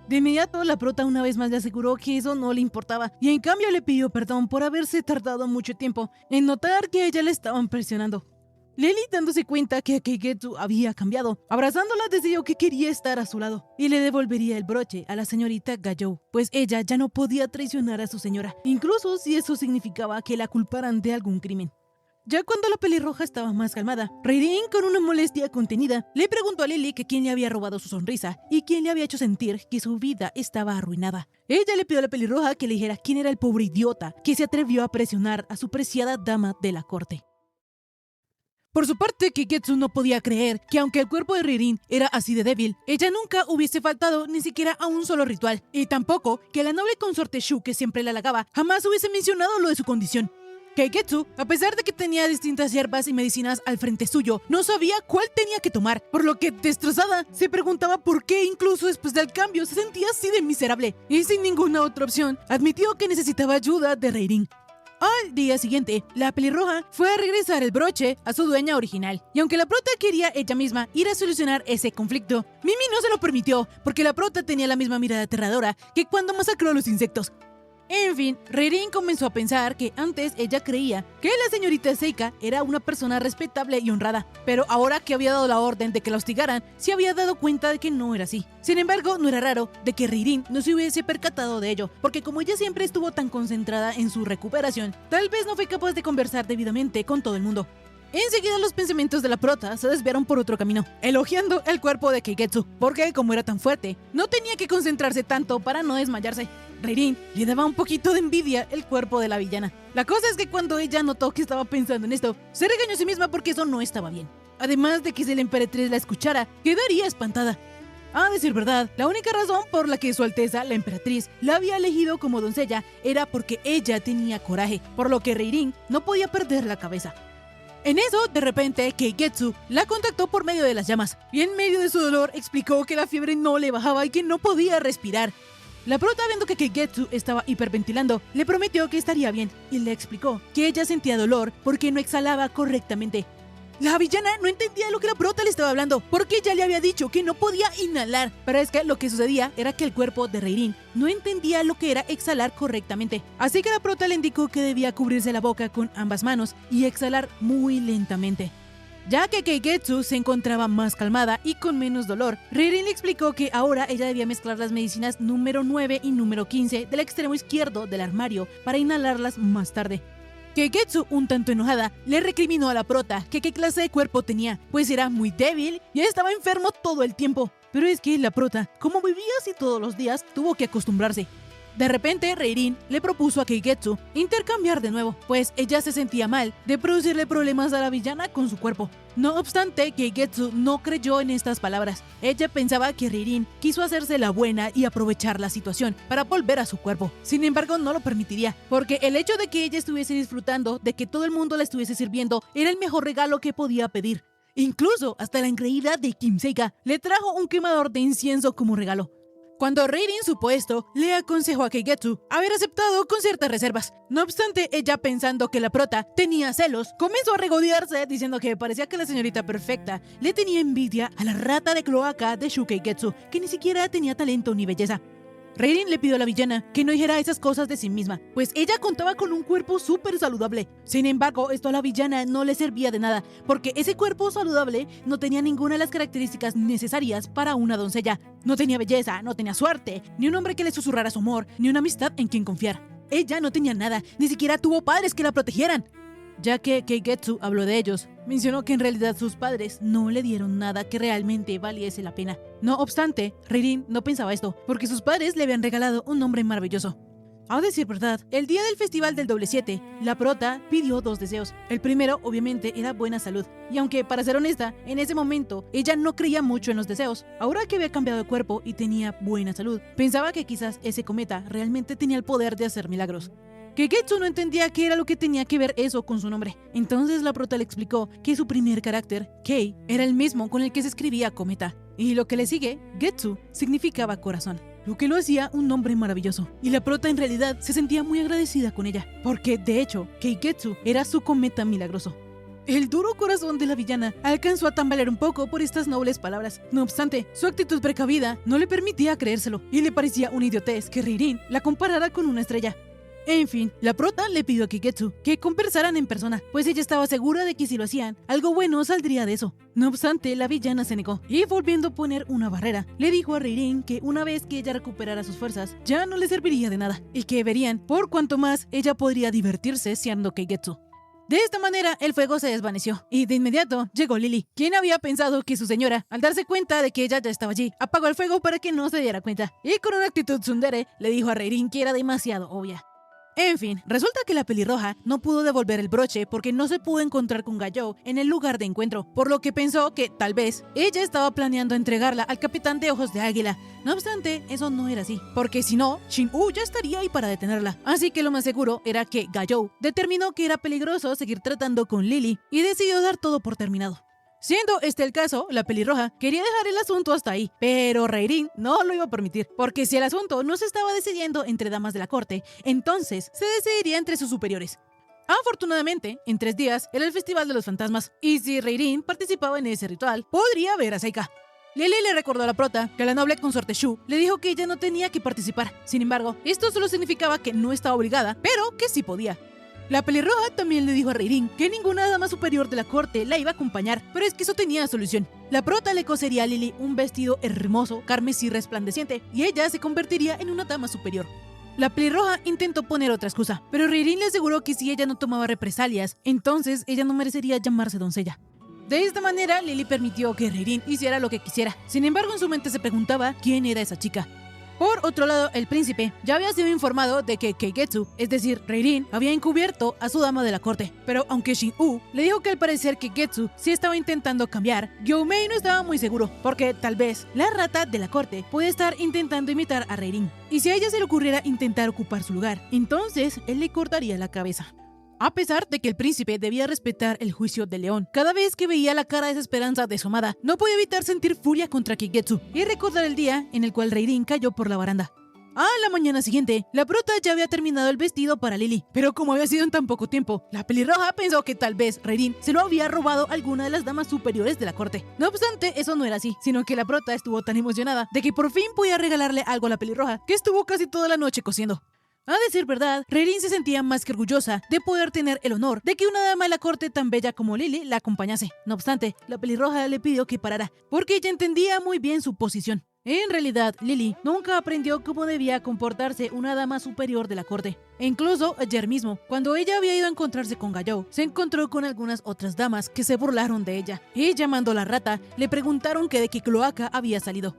De inmediato, la prota una vez más le aseguró que eso no le importaba, y en cambio le pidió perdón por haberse tardado mucho tiempo en notar que a ella le estaban presionando. Lily, dándose cuenta que Keigetsu había cambiado, abrazándola, decidió que quería estar a su lado y le devolvería el broche a la señorita Gayou, pues ella ya no podía traicionar a su señora, incluso si eso significaba que la culparan de algún crimen. Ya cuando la pelirroja estaba más calmada, Reirin, con una molestia contenida, le preguntó a Lily que quién le había robado su sonrisa y quién le había hecho sentir que su vida estaba arruinada. Ella le pidió a la pelirroja que le dijera quién era el pobre idiota que se atrevió a presionar a su preciada dama de la corte. Por su parte, Keigetsu no podía creer que aunque el cuerpo de Reirin era así de débil, ella nunca hubiese faltado ni siquiera a un solo ritual, y tampoco que la noble consorte Shu, que siempre la halagaba, jamás hubiese mencionado lo de su condición. Keigetsu, a pesar de que tenía distintas hierbas y medicinas al frente suyo, no sabía cuál tenía que tomar, por lo que, destrozada, se preguntaba por qué incluso después del cambio se sentía así de miserable, y sin ninguna otra opción, admitió que necesitaba ayuda de Reirin. Al día siguiente, la pelirroja fue a regresar el broche a su dueña original. Y aunque la prota quería ella misma ir a solucionar ese conflicto, Mimi no se lo permitió, porque la prota tenía la misma mirada aterradora que cuando masacró a los insectos. En fin, Reirin comenzó a pensar que antes ella creía que la señorita Seika era una persona respetable y honrada, pero ahora que había dado la orden de que la hostigaran, se había dado cuenta de que no era así. Sin embargo, no era raro de que Reirin no se hubiese percatado de ello, porque como ella siempre estuvo tan concentrada en su recuperación, tal vez no fue capaz de conversar debidamente con todo el mundo. Enseguida los pensamientos de la prota se desviaron por otro camino, elogiando el cuerpo de Keigetsu, porque como era tan fuerte, no tenía que concentrarse tanto para no desmayarse. Reirin le daba un poquito de envidia el cuerpo de la villana. La cosa es que cuando ella notó que estaba pensando en esto, se regañó a sí misma porque eso no estaba bien. Además de que si la emperatriz la escuchara, quedaría espantada. A decir verdad, la única razón por la que su alteza, la emperatriz, la había elegido como doncella era porque ella tenía coraje, por lo que Reirin no podía perder la cabeza. En eso, de repente, Keigetsu la contactó por medio de las llamas, y en medio de su dolor explicó que la fiebre no le bajaba y que no podía respirar. La prota, viendo que Keigetsu estaba hiperventilando, le prometió que estaría bien, y le explicó que ella sentía dolor porque no exhalaba correctamente. La villana no entendía lo que la prota le estaba hablando, porque ya le había dicho que no podía inhalar. Pero es que lo que sucedía era que el cuerpo de Reirin no entendía lo que era exhalar correctamente. Así que la prota le indicó que debía cubrirse la boca con ambas manos y exhalar muy lentamente. Ya que Keigetsu se encontraba más calmada y con menos dolor, Reirin le explicó que ahora ella debía mezclar las medicinas número 9 y número 15 del extremo izquierdo del armario para inhalarlas más tarde. Keigetsu, un tanto enojada, le recriminó a la prota que qué clase de cuerpo tenía, pues era muy débil y estaba enfermo todo el tiempo. Pero es que la prota, como vivía así todos los días, tuvo que acostumbrarse. De repente, Reirin le propuso a Keigetsu intercambiar de nuevo, pues ella se sentía mal de producirle problemas a la villana con su cuerpo. No obstante, Keigetsu no creyó en estas palabras. Ella pensaba que Reirin quiso hacerse la buena y aprovechar la situación para volver a su cuerpo. Sin embargo, no lo permitiría, porque el hecho de que ella estuviese disfrutando de que todo el mundo la estuviese sirviendo era el mejor regalo que podía pedir. Incluso hasta la engreída de Kimseika le trajo un quemador de incienso como regalo. Cuando Reirin supo esto, le aconsejó a Keigetsu haber aceptado con ciertas reservas. No obstante, ella, pensando que la prota tenía celos, comenzó a regodearse diciendo que parecía que la señorita perfecta le tenía envidia a la rata de cloaca de Shu Keigetsu, que ni siquiera tenía talento ni belleza. Reirin le pidió a la villana que no dijera esas cosas de sí misma, pues ella contaba con un cuerpo súper saludable. Sin embargo, esto a la villana no le servía de nada, porque ese cuerpo saludable no tenía ninguna de las características necesarias para una doncella. No tenía belleza, no tenía suerte, ni un hombre que le susurrara su amor, ni una amistad en quien confiar. Ella no tenía nada, ni siquiera tuvo padres que la protegieran. Ya que Keigetsu habló de ellos, mencionó que en realidad sus padres no le dieron nada que realmente valiese la pena. No obstante, Reirin no pensaba esto, porque sus padres le habían regalado un hombre maravilloso. A decir verdad, el día del festival del doble 7, la prota pidió 2 deseos. El primero, obviamente, era buena salud. Y aunque, para ser honesta, en ese momento ella no creía mucho en los deseos, ahora que había cambiado de cuerpo y tenía buena salud, pensaba que quizás ese cometa realmente tenía el poder de hacer milagros. Keigetsu no entendía qué era lo que tenía que ver eso con su nombre. Entonces la prota le explicó que su primer carácter, Kei, era el mismo con el que se escribía cometa. Y lo que le sigue, Getsu, significaba corazón, lo que lo hacía un nombre maravilloso. Y la prota en realidad se sentía muy agradecida con ella, porque de hecho, Keigetsu era su cometa milagroso. El duro corazón de la villana alcanzó a tambalear un poco por estas nobles palabras. No obstante, su actitud precavida no le permitía creérselo, y le parecía una idiotez que Reirin la comparara con una estrella. En fin, la prota le pidió a Keigetsu que conversaran en persona, pues ella estaba segura de que si lo hacían, algo bueno saldría de eso. No obstante, la villana se negó, y volviendo a poner una barrera, le dijo a Reirin que una vez que ella recuperara sus fuerzas, ya no le serviría de nada, y que verían por cuanto más ella podría divertirse siendo Keigetsu. De esta manera, el fuego se desvaneció, y de inmediato llegó Lily, quien había pensado que su señora, al darse cuenta de que ella ya estaba allí, apagó el fuego para que no se diera cuenta, y con una actitud tsundere, le dijo a Reirin que era demasiado obvia. En fin, resulta que la pelirroja no pudo devolver el broche porque no se pudo encontrar con Gayou en el lugar de encuentro, por lo que pensó que, tal vez, ella estaba planeando entregarla al capitán de ojos de águila. No obstante, eso no era así, porque si no, Shin-U ya estaría ahí para detenerla. Así que lo más seguro era que Gayou determinó que era peligroso seguir tratando con Lily y decidió dar todo por terminado. Siendo este el caso, la pelirroja quería dejar el asunto hasta ahí, pero Reirin no lo iba a permitir, porque si el asunto no se estaba decidiendo entre damas de la corte, entonces se decidiría entre sus superiores. Afortunadamente, en 3 días era el Festival de los Fantasmas, y si Reirin participaba en ese ritual, podría ver a Seika. Lily le recordó a la prota que la noble consorte Shu le dijo que ella no tenía que participar. Sin embargo, esto solo significaba que no estaba obligada, pero que sí podía. La pelirroja también le dijo a Reirin que ninguna dama superior de la corte la iba a acompañar, pero es que eso tenía solución. La prota le cosería a Lily un vestido hermoso, carmesí resplandeciente, y ella se convertiría en una dama superior. La pelirroja intentó poner otra excusa, pero Reirin le aseguró que si ella no tomaba represalias, entonces ella no merecería llamarse doncella. De esta manera, Lily permitió que Reirin hiciera lo que quisiera. Sin embargo, en su mente se preguntaba quién era esa chica. Por otro lado, el príncipe ya había sido informado de que Keigetsu, es decir, Reirin, había encubierto a su dama de la corte. Pero aunque Shin-U le dijo que al parecer Keigetsu sí estaba intentando cambiar, Gyou-mei no estaba muy seguro, porque tal vez la rata de la corte puede estar intentando imitar a Reirin. Y si a ella se le ocurriera intentar ocupar su lugar, entonces él le cortaría la cabeza. A pesar de que el príncipe debía respetar el juicio del león, cada vez que veía la cara de desesperanza de su amada, no podía evitar sentir furia contra Keigetsu y recordar el día en el cual Reirin cayó por la baranda. A la mañana siguiente, la prota ya había terminado el vestido para Lily, pero como había sido en tan poco tiempo, la pelirroja pensó que tal vez Reirin se lo había robado a alguna de las damas superiores de la corte. No obstante, eso no era así, sino que la prota estuvo tan emocionada de que por fin podía regalarle algo a la pelirroja que estuvo casi toda la noche cosiendo. A decir verdad, Reirin se sentía más que orgullosa de poder tener el honor de que una dama de la corte tan bella como Lily la acompañase. No obstante, la pelirroja le pidió que parara, porque ella entendía muy bien su posición. En realidad, Lily nunca aprendió cómo debía comportarse una dama superior de la corte. E incluso ayer mismo, cuando ella había ido a encontrarse con Gayou, se encontró con algunas otras damas que se burlaron de ella. Y llamando a la rata, le preguntaron que de qué cloaca había salido.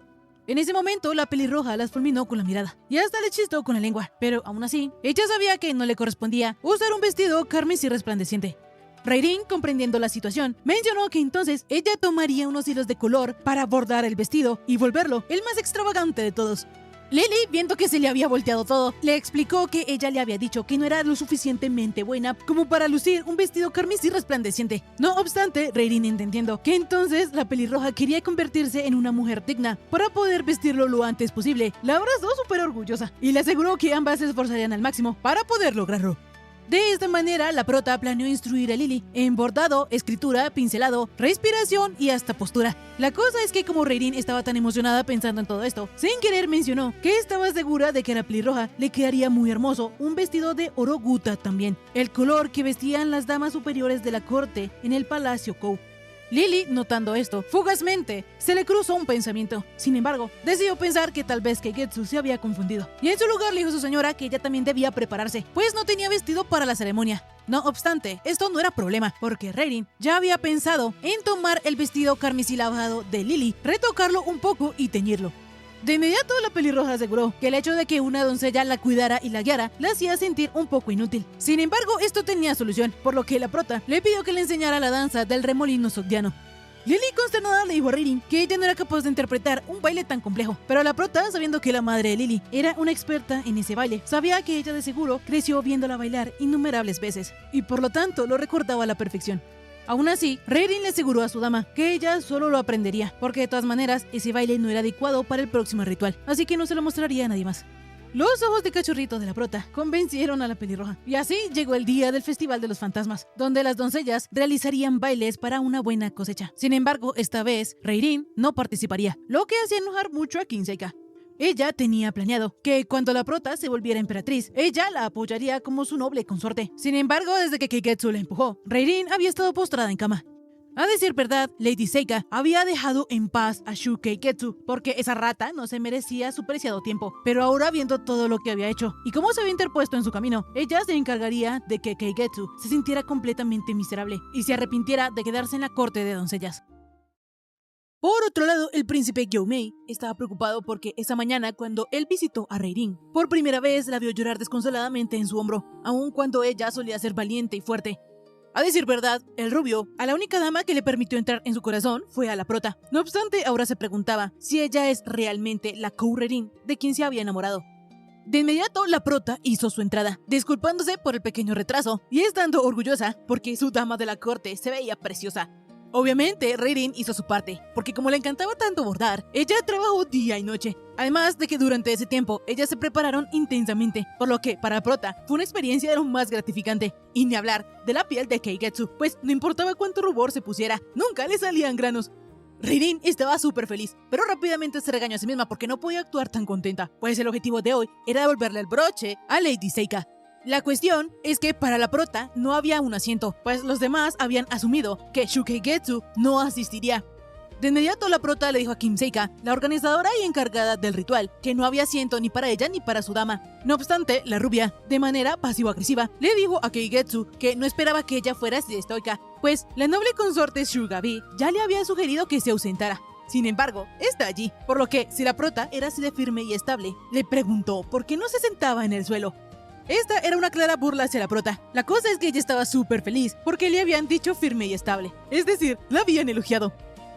En ese momento, la pelirroja las fulminó con la mirada y hasta le chistó con la lengua, pero aún así, ella sabía que no le correspondía usar un vestido carmesí resplandeciente. Rairin, comprendiendo la situación, mencionó que entonces ella tomaría unos hilos de color para bordar el vestido y volverlo el más extravagante de todos. Lily, viendo que se le había volteado todo, le explicó que ella le había dicho que no era lo suficientemente buena como para lucir un vestido carmesí resplandeciente. No obstante, Rairin, entendiendo que entonces la pelirroja quería convertirse en una mujer digna para poder vestirlo lo antes posible, la abrazó súper orgullosa y le aseguró que ambas se esforzarían al máximo para poder lograrlo. De esta manera, la prota planeó instruir a Lily en bordado, escritura, pincelado, respiración y hasta postura. La cosa es que como Rairin estaba tan emocionada pensando en todo esto, sin querer mencionó que estaba segura de que a la pelirroja le quedaría muy hermoso un vestido de oro guta también, el color que vestían las damas superiores de la corte en el Palacio Kou. Lily, notando esto, fugazmente, se le cruzó un pensamiento. Sin embargo, decidió pensar que tal vez Keigetsu se había confundido. Y en su lugar le dijo a su señora que ella también debía prepararse, pues no tenía vestido para la ceremonia. No obstante, esto no era problema, porque Rairin ya había pensado en tomar el vestido carmesí lavado de Lily, retocarlo un poco y teñirlo. De inmediato, la pelirroja aseguró que el hecho de que una doncella la cuidara y la guiara la hacía sentir un poco inútil. Sin embargo, esto tenía solución, por lo que la prota le pidió que le enseñara la danza del remolino sogdiano. Lily, consternada, le dijo a Rairin que ella no era capaz de interpretar un baile tan complejo, pero la prota, sabiendo que la madre de Lily era una experta en ese baile, sabía que ella de seguro creció viéndola bailar innumerables veces, y por lo tanto lo recordaba a la perfección. Aún así, Rairin le aseguró a su dama que ella solo lo aprendería, porque de todas maneras ese baile no era adecuado para el próximo ritual, así que no se lo mostraría a nadie más. Los ojos de cachorrito de la prota convencieron a la pelirroja, y así llegó el día del Festival de los Fantasmas, donde las doncellas realizarían bailes para una buena cosecha. Sin embargo, esta vez, Rairin no participaría, lo que hacía enojar mucho a Kinseika. Ella tenía planeado que cuando la prota se volviera emperatriz, ella la apoyaría como su noble consorte. Sin embargo, desde que Keigetsu la empujó, Rairin había estado postrada en cama. A decir verdad, Lady Seika había dejado en paz a Shu Keigetsu porque esa rata no se merecía su preciado tiempo. Pero ahora, viendo todo lo que había hecho y cómo se había interpuesto en su camino, ella se encargaría de que Keigetsu se sintiera completamente miserable y se arrepintiera de quedarse en la corte de doncellas. Por otro lado, el príncipe Gyomei estaba preocupado porque esa mañana, cuando él visitó a Rairin, por primera vez la vio llorar desconsoladamente en su hombro, aun cuando ella solía ser valiente y fuerte. A decir verdad, el rubio, a la única dama que le permitió entrar en su corazón fue a la prota. No obstante, ahora se preguntaba si ella es realmente la Kou Rairin de quien se había enamorado. De inmediato, la prota hizo su entrada, disculpándose por el pequeño retraso y estando orgullosa porque su dama de la corte se veía preciosa. Obviamente, Rairin hizo su parte, porque como le encantaba tanto bordar, ella trabajó día y noche. Además de que durante ese tiempo, ellas se prepararon intensamente, por lo que para prota fue una experiencia de lo más gratificante. Y ni hablar de la piel de Keigetsu, pues no importaba cuánto rubor se pusiera, nunca le salían granos. Rairin estaba súper feliz, pero rápidamente se regañó a sí misma porque no podía actuar tan contenta, pues el objetivo de hoy era devolverle el broche a Lady Seika. La cuestión es que para la prota no había un asiento, pues los demás habían asumido que Shu Keigetsu no asistiría. De inmediato la prota le dijo a Kinseika, la organizadora y encargada del ritual, que no había asiento ni para ella ni para su dama. No obstante, la rubia, de manera pasivo-agresiva, le dijo a Keigetsu que no esperaba que ella fuera así de estoica, pues la noble consorte Shugabi ya le había sugerido que se ausentara. Sin embargo, está allí, por lo que, si la prota era así de firme y estable, le preguntó por qué no se sentaba en el suelo. Esta era una clara burla hacia la prota. La cosa es que ella estaba súper feliz porque le habían dicho firme y estable, es decir, la habían elogiado.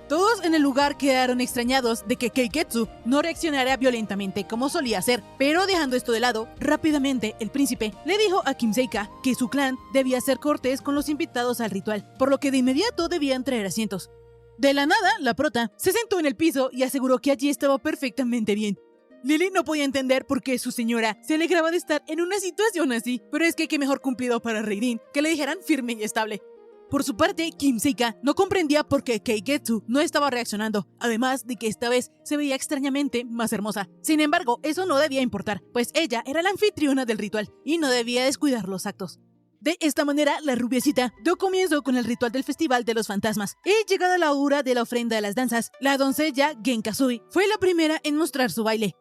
Todos en el lugar quedaron extrañados de que Keigetsu no reaccionara violentamente como solía hacer, pero dejando esto de lado, rápidamente el príncipe le dijo a Kinseika que su clan debía ser cortés con los invitados al ritual, por lo que de inmediato debían traer asientos. De la nada, la prota se sentó en el piso y aseguró que allí estaba perfectamente bien. Lily no podía entender por qué su señora se alegraba de estar en una situación así, pero es que qué mejor cumplido para Rairin que le dijeran firme y estable. Por su parte, Kinseika no comprendía por qué Keigetsu no estaba reaccionando, además de que esta vez se veía extrañamente más hermosa. Sin embargo, eso no debía importar, pues ella era la anfitriona del ritual y no debía descuidar los actos. De esta manera, la rubiecita dio comienzo con el ritual del Festival de los Fantasmas. Y llegada la hora de la ofrenda de las danzas, la doncella Genkazui fue la primera en mostrar su baile.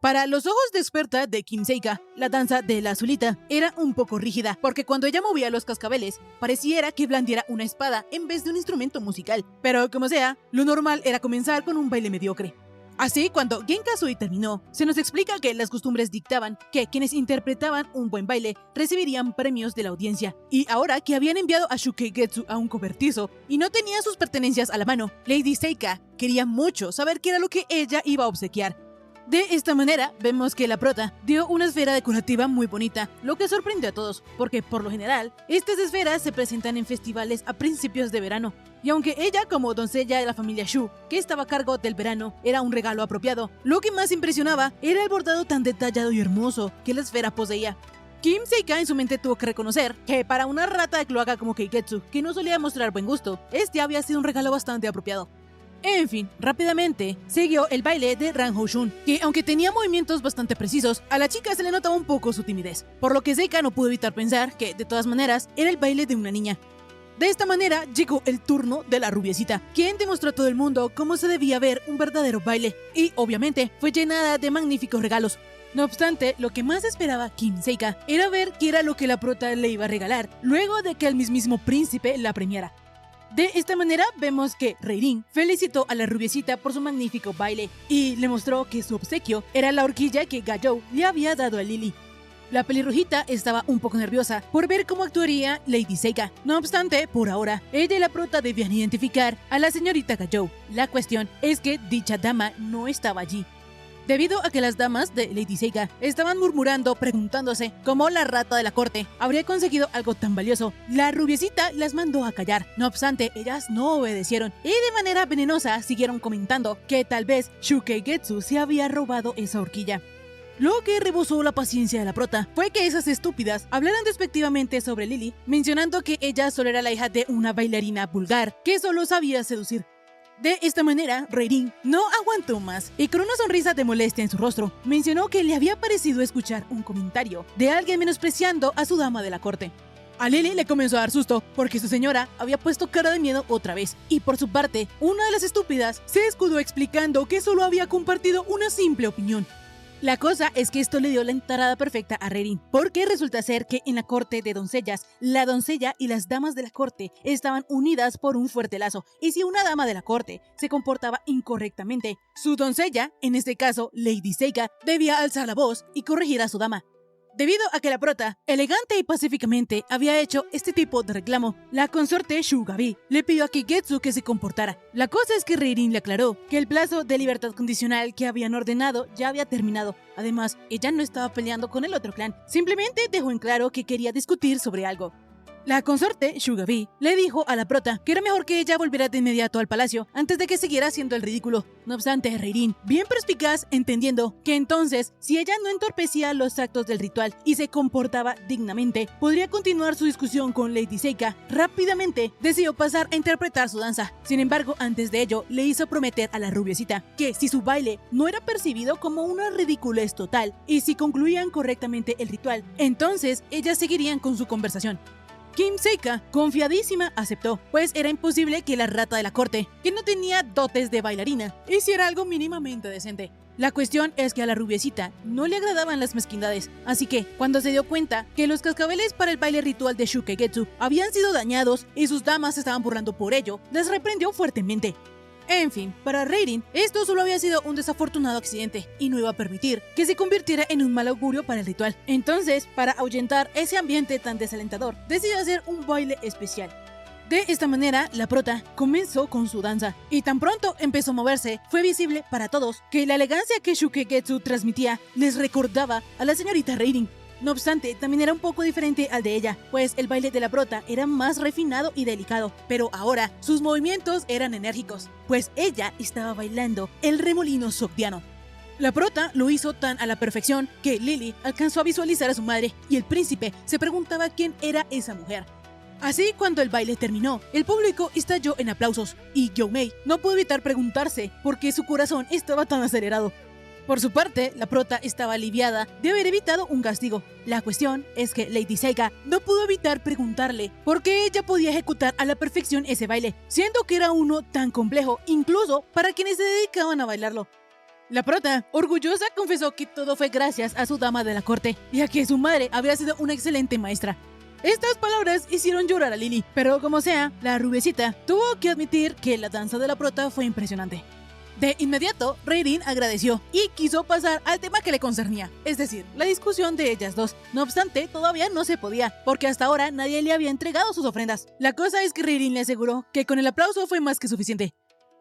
Para los ojos de experta de Kinseika, la danza de la azulita era un poco rígida, porque cuando ella movía los cascabeles, pareciera que blandiera una espada en vez de un instrumento musical. Pero como sea, lo normal era comenzar con un baile mediocre. Así, cuando Genkasui terminó, se nos explica que las costumbres dictaban que quienes interpretaban un buen baile recibirían premios de la audiencia. Y ahora que habían enviado a Shukegetsu a un cobertizo y no tenía sus pertenencias a la mano, Lady Seika quería mucho saber qué era lo que ella iba a obsequiar. De esta manera, vemos que la prota dio una esfera decorativa muy bonita, lo que sorprendió a todos, porque por lo general, estas esferas se presentan en festivales a principios de verano. Y aunque ella, como doncella de la familia Shu, que estaba a cargo del verano, era un regalo apropiado, lo que más impresionaba era el bordado tan detallado y hermoso que la esfera poseía. Kim Seika en su mente tuvo que reconocer que para una rata de cloaca como Keigetsu, que no solía mostrar buen gusto, este había sido un regalo bastante apropiado. En fin, rápidamente siguió el baile de Ran Hou-shun, que aunque tenía movimientos bastante precisos, a la chica se le notaba un poco su timidez, por lo que Seika no pudo evitar pensar que, de todas maneras, era el baile de una niña. De esta manera llegó el turno de la rubiecita, quien demostró a todo el mundo cómo se debía ver un verdadero baile, y obviamente fue llenada de magníficos regalos. No obstante, lo que más esperaba Kim Seika era ver qué era lo que la prota le iba a regalar, luego de que el mismísimo príncipe la premiara. De esta manera vemos que Reirin felicitó a la rubiecita por su magnífico baile y le mostró que su obsequio era la horquilla que Gayou le había dado a Lily. La pelirrojita estaba un poco nerviosa por ver cómo actuaría Lady Seika. No obstante, por ahora, ella y la prota debían identificar a la señorita Gayou. La cuestión es que dicha dama no estaba allí, debido a que las damas de Lady Seika estaban murmurando, preguntándose cómo la rata de la corte habría conseguido algo tan valioso. La rubiecita las mandó a callar. No obstante, ellas no obedecieron y de manera venenosa siguieron comentando que tal vez Shukegetsu se había robado esa horquilla. Lo que rebosó la paciencia de la prota fue que esas estúpidas hablaran despectivamente sobre Lily, mencionando que ella solo era la hija de una bailarina vulgar que solo sabía seducir. De esta manera, Reirin no aguantó más y con una sonrisa de molestia en su rostro, mencionó que le había parecido escuchar un comentario de alguien menospreciando a su dama de la corte. A Lily le comenzó a dar susto porque su señora había puesto cara de miedo otra vez, y por su parte, una de las estúpidas se escudó explicando que solo había compartido una simple opinión. La cosa es que esto le dio la entrada perfecta a Reirin, porque resulta ser que en la corte de doncellas, la doncella y las damas de la corte estaban unidas por un fuerte lazo, y si una dama de la corte se comportaba incorrectamente, su doncella, en este caso Lady Seika, debía alzar la voz y corregir a su dama. Debido a que la prota, elegante y pacíficamente, había hecho este tipo de reclamo, la consorte Shugabi le pidió a Keigetsu que se comportara. La cosa es que Reirin le aclaró que el plazo de libertad condicional que habían ordenado ya había terminado. Además, ella no estaba peleando con el otro clan, simplemente dejó en claro que quería discutir sobre algo. La consorte, Shugabi, le dijo a la prota que era mejor que ella volviera de inmediato al palacio antes de que siguiera haciendo el ridículo. No obstante, Reirin, bien perspicaz, entendiendo que entonces, si ella no entorpecía los actos del ritual y se comportaba dignamente, podría continuar su discusión con Lady Seika, rápidamente decidió pasar a interpretar su danza. Sin embargo, antes de ello, le hizo prometer a la rubiecita que si su baile no era percibido como una ridiculez total y si concluían correctamente el ritual, entonces ellas seguirían con su conversación. Kim Seika, confiadísima, aceptó, pues era imposible que la rata de la corte, que no tenía dotes de bailarina, hiciera algo mínimamente decente. La cuestión es que a la rubiecita no le agradaban las mezquindades, así que cuando se dio cuenta que los cascabeles para el baile ritual de Shukegetsu habían sido dañados y sus damas se estaban burlando por ello, las reprendió fuertemente. En fin, para Reirin, esto solo había sido un desafortunado accidente y no iba a permitir que se convirtiera en un mal augurio para el ritual. Entonces, para ahuyentar ese ambiente tan desalentador, decidió hacer un baile especial. De esta manera, la prota comenzó con su danza, y tan pronto empezó a moverse, fue visible para todos que la elegancia que Shukegetsu transmitía les recordaba a la señorita Reirin. No obstante, también era un poco diferente al de ella, pues el baile de la prota era más refinado y delicado, pero ahora sus movimientos eran enérgicos, pues ella estaba bailando el remolino sogdiano. La prota lo hizo tan a la perfección que Lily alcanzó a visualizar a su madre y el príncipe se preguntaba quién era esa mujer. Así, cuando el baile terminó, el público estalló en aplausos y Youmei no pudo evitar preguntarse por qué su corazón estaba tan acelerado. Por su parte, la prota estaba aliviada de haber evitado un castigo. La cuestión es que Lady Seika no pudo evitar preguntarle por qué ella podía ejecutar a la perfección ese baile, siendo que era uno tan complejo incluso para quienes se dedicaban a bailarlo. La prota, orgullosa, confesó que todo fue gracias a su dama de la corte, ya que su madre había sido una excelente maestra. Estas palabras hicieron llorar a Lily, pero como sea, la rubiecita tuvo que admitir que la danza de la prota fue impresionante. De inmediato, Reirin agradeció y quiso pasar al tema que le concernía, es decir, la discusión de ellas dos. No obstante, todavía no se podía, porque hasta ahora nadie le había entregado sus ofrendas. La cosa es que Reirin le aseguró que con el aplauso fue más que suficiente.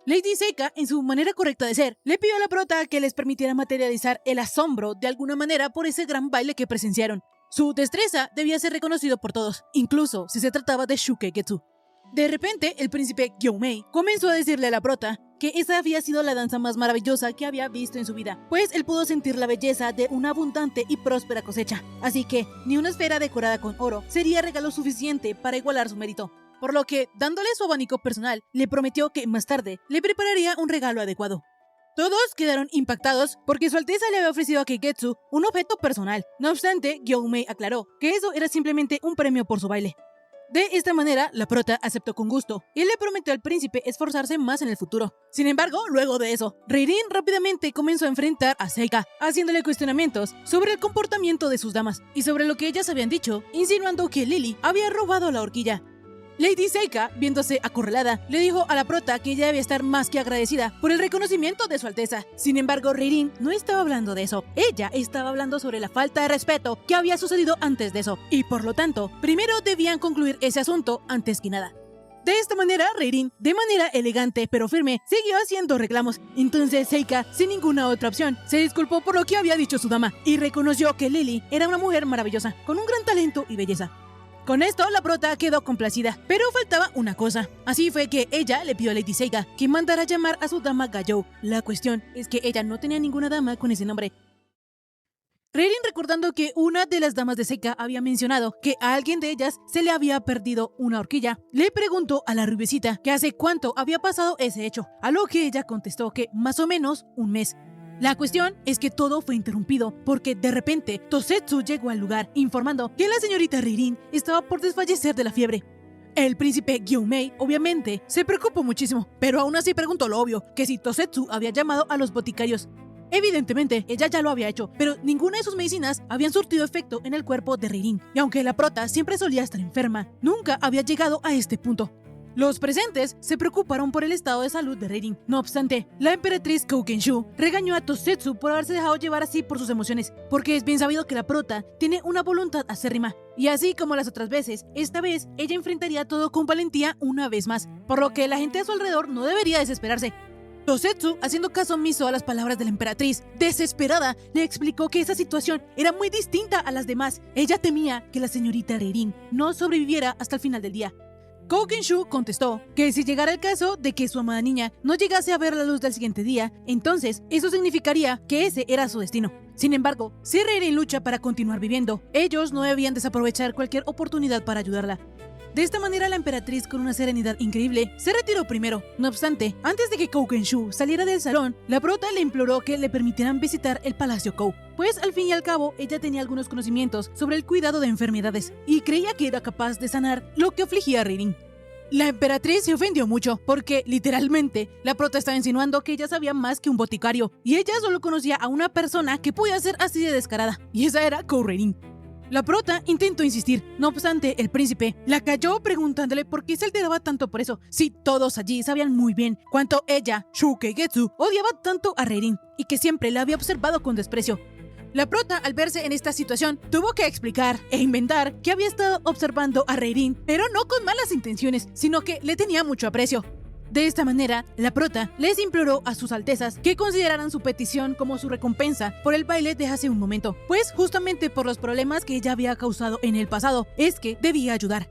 Lady Seika, en su manera correcta de ser, le pidió a la prota que les permitiera materializar el asombro de alguna manera por ese gran baile que presenciaron. Su destreza debía ser reconocido por todos, incluso si se trataba de Shukegetsu. De repente, el príncipe Gyomei comenzó a decirle a la prota que esa había sido la danza más maravillosa que había visto en su vida, pues él pudo sentir la belleza de una abundante y próspera cosecha. Así que, ni una esfera decorada con oro sería regalo suficiente para igualar su mérito. Por lo que, dándole su abanico personal, le prometió que más tarde le prepararía un regalo adecuado. Todos quedaron impactados porque su alteza le había ofrecido a Keigetsu un objeto personal. No obstante, Gyomei aclaró que eso era simplemente un premio por su baile. De esta manera, la prota aceptó con gusto y le prometió al príncipe esforzarse más en el futuro. Sin embargo, luego de eso, Reirin rápidamente comenzó a enfrentar a Seika, haciéndole cuestionamientos sobre el comportamiento de sus damas y sobre lo que ellas habían dicho, insinuando que Lily había robado la horquilla. Lady Seika, viéndose acorralada, le dijo a la prota que ella debía estar más que agradecida por el reconocimiento de su alteza. Sin embargo, Reirin no estaba hablando de eso. Ella estaba hablando sobre la falta de respeto que había sucedido antes de eso. Y por lo tanto, primero debían concluir ese asunto antes que nada. De esta manera, Reirin, de manera elegante pero firme, siguió haciendo reclamos. Entonces Seika, sin ninguna otra opción, se disculpó por lo que había dicho su dama y reconoció que Lily era una mujer maravillosa, con un gran talento y belleza. Con esto, la prota quedó complacida, pero faltaba una cosa. Así fue que ella le pidió a Lady Seika que mandara llamar a su dama Gayou. La cuestión es que ella no tenía ninguna dama con ese nombre. Reirin, recordando que una de las damas de Seika había mencionado que a alguien de ellas se le había perdido una horquilla, le preguntó a la rubiecita que hace cuánto había pasado ese hecho, a lo que ella contestó que más o menos un mes. La cuestión es que todo fue interrumpido porque de repente Tosetsu llegó al lugar informando que la señorita Reirin estaba por desfallecer de la fiebre. El príncipe Gyomei obviamente se preocupó muchísimo, pero aún así preguntó lo obvio, que si Tosetsu había llamado a los boticarios. Evidentemente, ella ya lo había hecho, pero ninguna de sus medicinas habían surtido efecto en el cuerpo de Reirin, y aunque la prota siempre solía estar enferma, nunca había llegado a este punto. Los presentes se preocuparon por el estado de salud de Reirin. No obstante, la emperatriz Koukenshu regañó a Tosetsu por haberse dejado llevar así por sus emociones, porque es bien sabido que la prota tiene una voluntad acérrima. Y así como las otras veces, esta vez ella enfrentaría todo con valentía una vez más, por lo que la gente a su alrededor no debería desesperarse. Tosetsu, haciendo caso omiso a las palabras de la emperatriz, desesperada, le explicó que esa situación era muy distinta a las demás. Ella temía que la señorita Reirin no sobreviviera hasta el final del día. Koukenshu contestó que si llegara el caso de que su amada niña no llegase a ver la luz del siguiente día, entonces eso significaría que ese era su destino. Sin embargo, si Reirin lucha para continuar viviendo, ellos no debían desaprovechar cualquier oportunidad para ayudarla. De esta manera, la emperatriz, con una serenidad increíble, se retiró primero. No obstante, antes de que Koukenshu saliera del salón, la prota le imploró que le permitieran visitar el Palacio Kou, pues al fin y al cabo ella tenía algunos conocimientos sobre el cuidado de enfermedades y creía que era capaz de sanar lo que afligía a Reirin. La emperatriz se ofendió mucho porque, literalmente, la prota estaba insinuando que ella sabía más que un boticario y ella solo conocía a una persona que podía ser así de descarada, y esa era Kou Reirin. La prota intentó insistir, no obstante, el príncipe la calló preguntándole por qué se alteraba tanto por eso, si todos allí sabían muy bien cuánto ella, Shukegetsu, odiaba tanto a Reirin y que siempre la había observado con desprecio. La prota, al verse en esta situación, tuvo que explicar e inventar que había estado observando a Reirin, pero no con malas intenciones, sino que le tenía mucho aprecio. De esta manera, la prota les imploró a sus altezas que consideraran su petición como su recompensa por el baile de hace un momento, pues justamente por los problemas que ella había causado en el pasado, es que debía ayudar.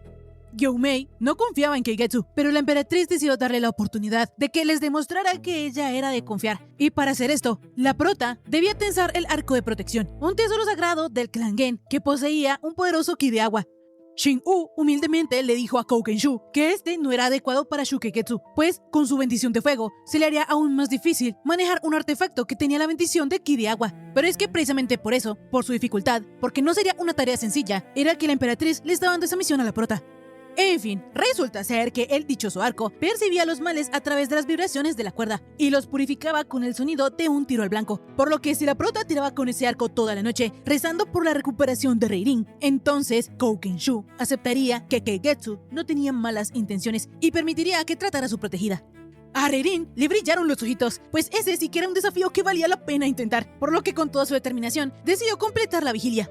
Gyomei no confiaba en Keigetsu, pero la emperatriz decidió darle la oportunidad de que les demostrara que ella era de confiar. Y para hacer esto, la prota debía tensar el arco de protección, un tesoro sagrado del clan Gen que poseía un poderoso ki de agua. Shin-U humildemente le dijo a Koukenshu que este no era adecuado para Shukegetsu, pues con su bendición de fuego se le haría aún más difícil manejar un artefacto que tenía la bendición de ki de agua. Pero es que precisamente por eso, por su dificultad, porque no sería una tarea sencilla, era que la emperatriz le estaba dando esa misión a la prota. En fin, resulta ser que el dichoso arco percibía los males a través de las vibraciones de la cuerda y los purificaba con el sonido de un tiro al blanco, por lo que si la prota tiraba con ese arco toda la noche, rezando por la recuperación de Reirin, entonces Koukenshu aceptaría que Keigetsu no tenía malas intenciones y permitiría que tratara a su protegida. A Reirin le brillaron los ojitos, pues ese sí que era un desafío que valía la pena intentar, por lo que con toda su determinación decidió completar la vigilia.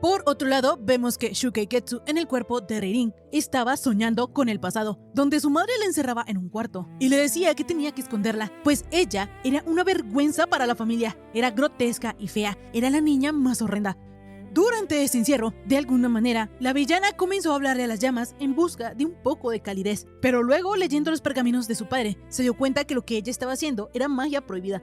Por otro lado, vemos que Shukeigetsu en el cuerpo de Reirin estaba soñando con el pasado, donde su madre la encerraba en un cuarto y le decía que tenía que esconderla, pues ella era una vergüenza para la familia, era grotesca y fea, era la niña más horrenda. Durante ese encierro, de alguna manera, la villana comenzó a hablarle a las llamas en busca de un poco de calidez, pero luego, leyendo los pergaminos de su padre, se dio cuenta que lo que ella estaba haciendo era magia prohibida.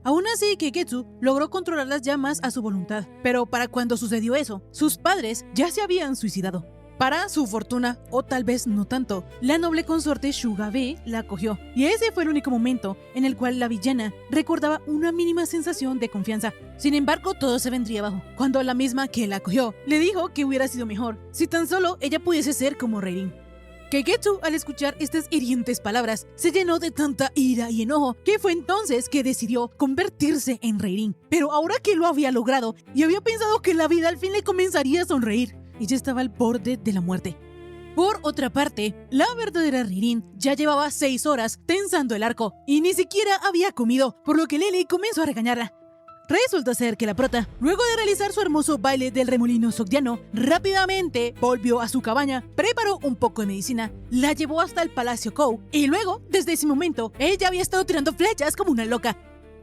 Aún así, Keigetsu logró controlar las llamas a su voluntad, pero para cuando sucedió eso, sus padres ya se habían suicidado. Para su fortuna, o tal vez no tanto, la noble consorte Shugabe la acogió, y ese fue el único momento en el cual la villana recordaba una mínima sensación de confianza. Sin embargo, todo se vendría abajo, cuando la misma que la acogió le dijo que hubiera sido mejor si tan solo ella pudiese ser como Reirin. Keigetsu, al escuchar estas hirientes palabras, se llenó de tanta ira y enojo que fue entonces que decidió convertirse en Reirin. Pero ahora que lo había logrado y había pensado que la vida al fin le comenzaría a sonreír, ella estaba al borde de la muerte. Por otra parte, la verdadera Reirin ya llevaba 6 horas tensando el arco y ni siquiera había comido, por lo que Lily comenzó a regañarla. Resulta ser que la prota, luego de realizar su hermoso baile del remolino sogdiano, rápidamente volvió a su cabaña, preparó un poco de medicina, la llevó hasta el Palacio Kou y luego, desde ese momento, ella había estado tirando flechas como una loca.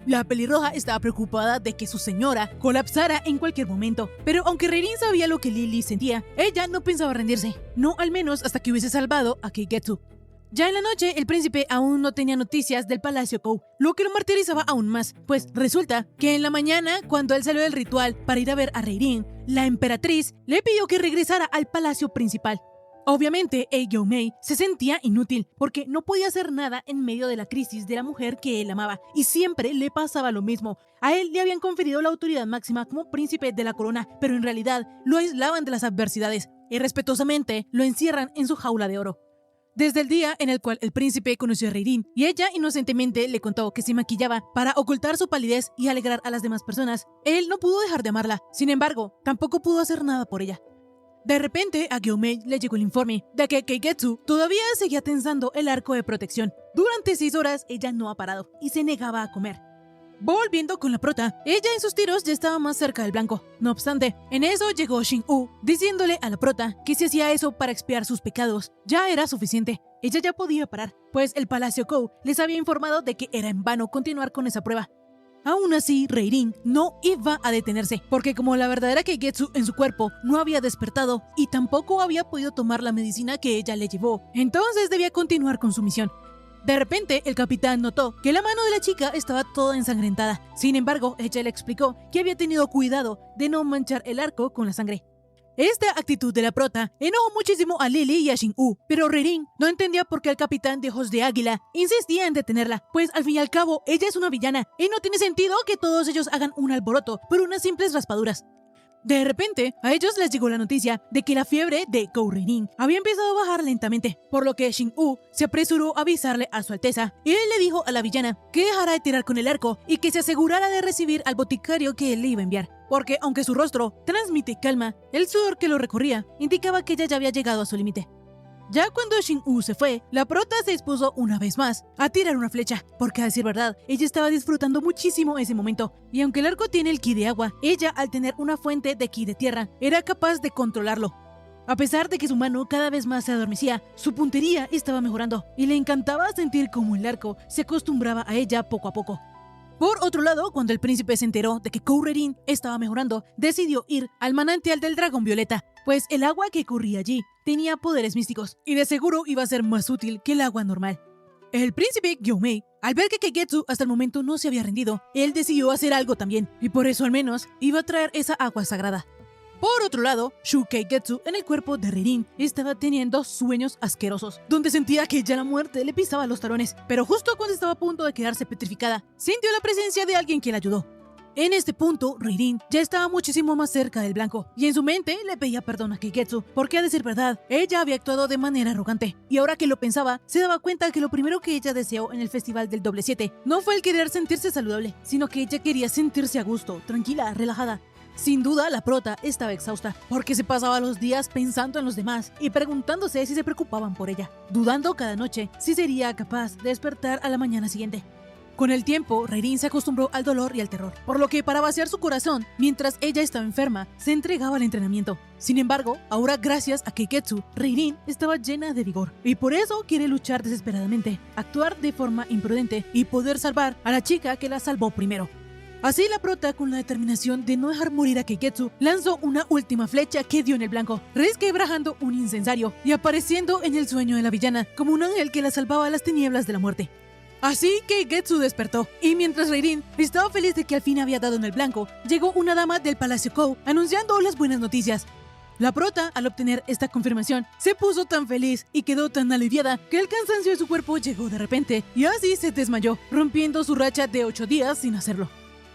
La pelirroja estaba preocupada de que su señora colapsara en cualquier momento, pero aunque Reirin sabía lo que Lily sentía, ella no pensaba rendirse, no al menos hasta que hubiese salvado a Keigetsu. Ya en la noche, el príncipe aún no tenía noticias del Palacio Kou, lo que lo martirizaba aún más, pues resulta que en la mañana, cuando él salió del ritual para ir a ver a Reirin, la emperatriz le pidió que regresara al palacio principal. Obviamente, Mei se sentía inútil porque no podía hacer nada en medio de la crisis de la mujer que él amaba, y siempre le pasaba lo mismo. A él le habían conferido la autoridad máxima como príncipe de la corona, pero en realidad lo aislaban de las adversidades y respetuosamente lo encierran en su jaula de oro. Desde el día en el cual el príncipe conoció a Reirin y ella inocentemente le contó que se maquillaba para ocultar su palidez y alegrar a las demás personas, él no pudo dejar de amarla. Sin embargo, tampoco pudo hacer nada por ella. De repente, a Gyomei le llegó el informe de que Keigetsu todavía seguía tensando el arco de protección. Durante 6 horas, ella no ha parado y se negaba a comer. Volviendo con la prota, ella en sus tiros ya estaba más cerca del blanco. No obstante, en eso llegó Shin-U, diciéndole a la prota que si hacía eso para expiar sus pecados, ya era suficiente. Ella ya podía parar, pues el Palacio Kou les había informado de que era en vano continuar con esa prueba. Aún así, Reirin no iba a detenerse, porque como la verdadera Keigetsu en su cuerpo no había despertado y tampoco había podido tomar la medicina que ella le llevó, entonces debía continuar con su misión. De repente, el capitán notó que la mano de la chica estaba toda ensangrentada. Sin embargo, ella le explicó que había tenido cuidado de no manchar el arco con la sangre. Esta actitud de la prota enojó muchísimo a Lily y a Shin-U, pero Reirin no entendía por qué el capitán de Ojos de Águila insistía en detenerla, pues al fin y al cabo ella es una villana y no tiene sentido que todos ellos hagan un alboroto por unas simples raspaduras. De repente, a ellos les llegó la noticia de que la fiebre de Kou Reirin había empezado a bajar lentamente, por lo que Shin-U se apresuró a avisarle a su alteza y él le dijo a la villana que dejara de tirar con el arco y que se asegurara de recibir al boticario que él le iba a enviar, porque aunque su rostro transmite calma, el sudor que lo recorría indicaba que ella ya había llegado a su límite. Ya cuando Shin-U se fue, la prota se dispuso una vez más a tirar una flecha, porque a decir verdad, ella estaba disfrutando muchísimo ese momento, y aunque el arco tiene el ki de agua, ella al tener una fuente de ki de tierra, era capaz de controlarlo. A pesar de que su mano cada vez más se adormecía, su puntería estaba mejorando, y le encantaba sentir cómo el arco se acostumbraba a ella poco a poco. Por otro lado, cuando el príncipe se enteró de que Kou Reirin estaba mejorando, decidió ir al manantial del dragón violeta, pues el agua que corría allí tenía poderes místicos y de seguro iba a ser más útil que el agua normal. El príncipe Gyomei, al ver que Keigetsu hasta el momento no se había rendido, él decidió hacer algo también, y por eso al menos iba a traer esa agua sagrada. Por otro lado, Shukeigetsu en el cuerpo de Reirin estaba teniendo sueños asquerosos, donde sentía que ya la muerte le pisaba los talones, pero justo cuando estaba a punto de quedarse petrificada, sintió la presencia de alguien que la ayudó. En este punto, Reirin ya estaba muchísimo más cerca del blanco, y en su mente le pedía perdón a Keigetsu, porque a decir verdad, ella había actuado de manera arrogante, y ahora que lo pensaba, se daba cuenta que lo primero que ella deseó en el festival del doble 7 no fue el querer sentirse saludable, sino que ella quería sentirse a gusto, tranquila, relajada. Sin duda, la prota estaba exhausta, porque se pasaba los días pensando en los demás y preguntándose si se preocupaban por ella, dudando cada noche si sería capaz de despertar a la mañana siguiente. Con el tiempo, Reirin se acostumbró al dolor y al terror, por lo que para vaciar su corazón, mientras ella estaba enferma, se entregaba al entrenamiento. Sin embargo, ahora gracias a Keigetsu, Reirin estaba llena de vigor, y por eso quiere luchar desesperadamente, actuar de forma imprudente y poder salvar a la chica que la salvó primero. Así la prota, con la determinación de no dejar morir a Keigetsu, lanzó una última flecha que dio en el blanco, resquebrajando un incensario y apareciendo en el sueño de la villana como un ángel que la salvaba a las tinieblas de la muerte. Así Keigetsu despertó, y mientras Reirin estaba feliz de que al fin había dado en el blanco, llegó una dama del Palacio Kou anunciando las buenas noticias. La prota, al obtener esta confirmación, se puso tan feliz y quedó tan aliviada que el cansancio de su cuerpo llegó de repente, y así se desmayó, rompiendo su racha de 8 días sin hacerlo.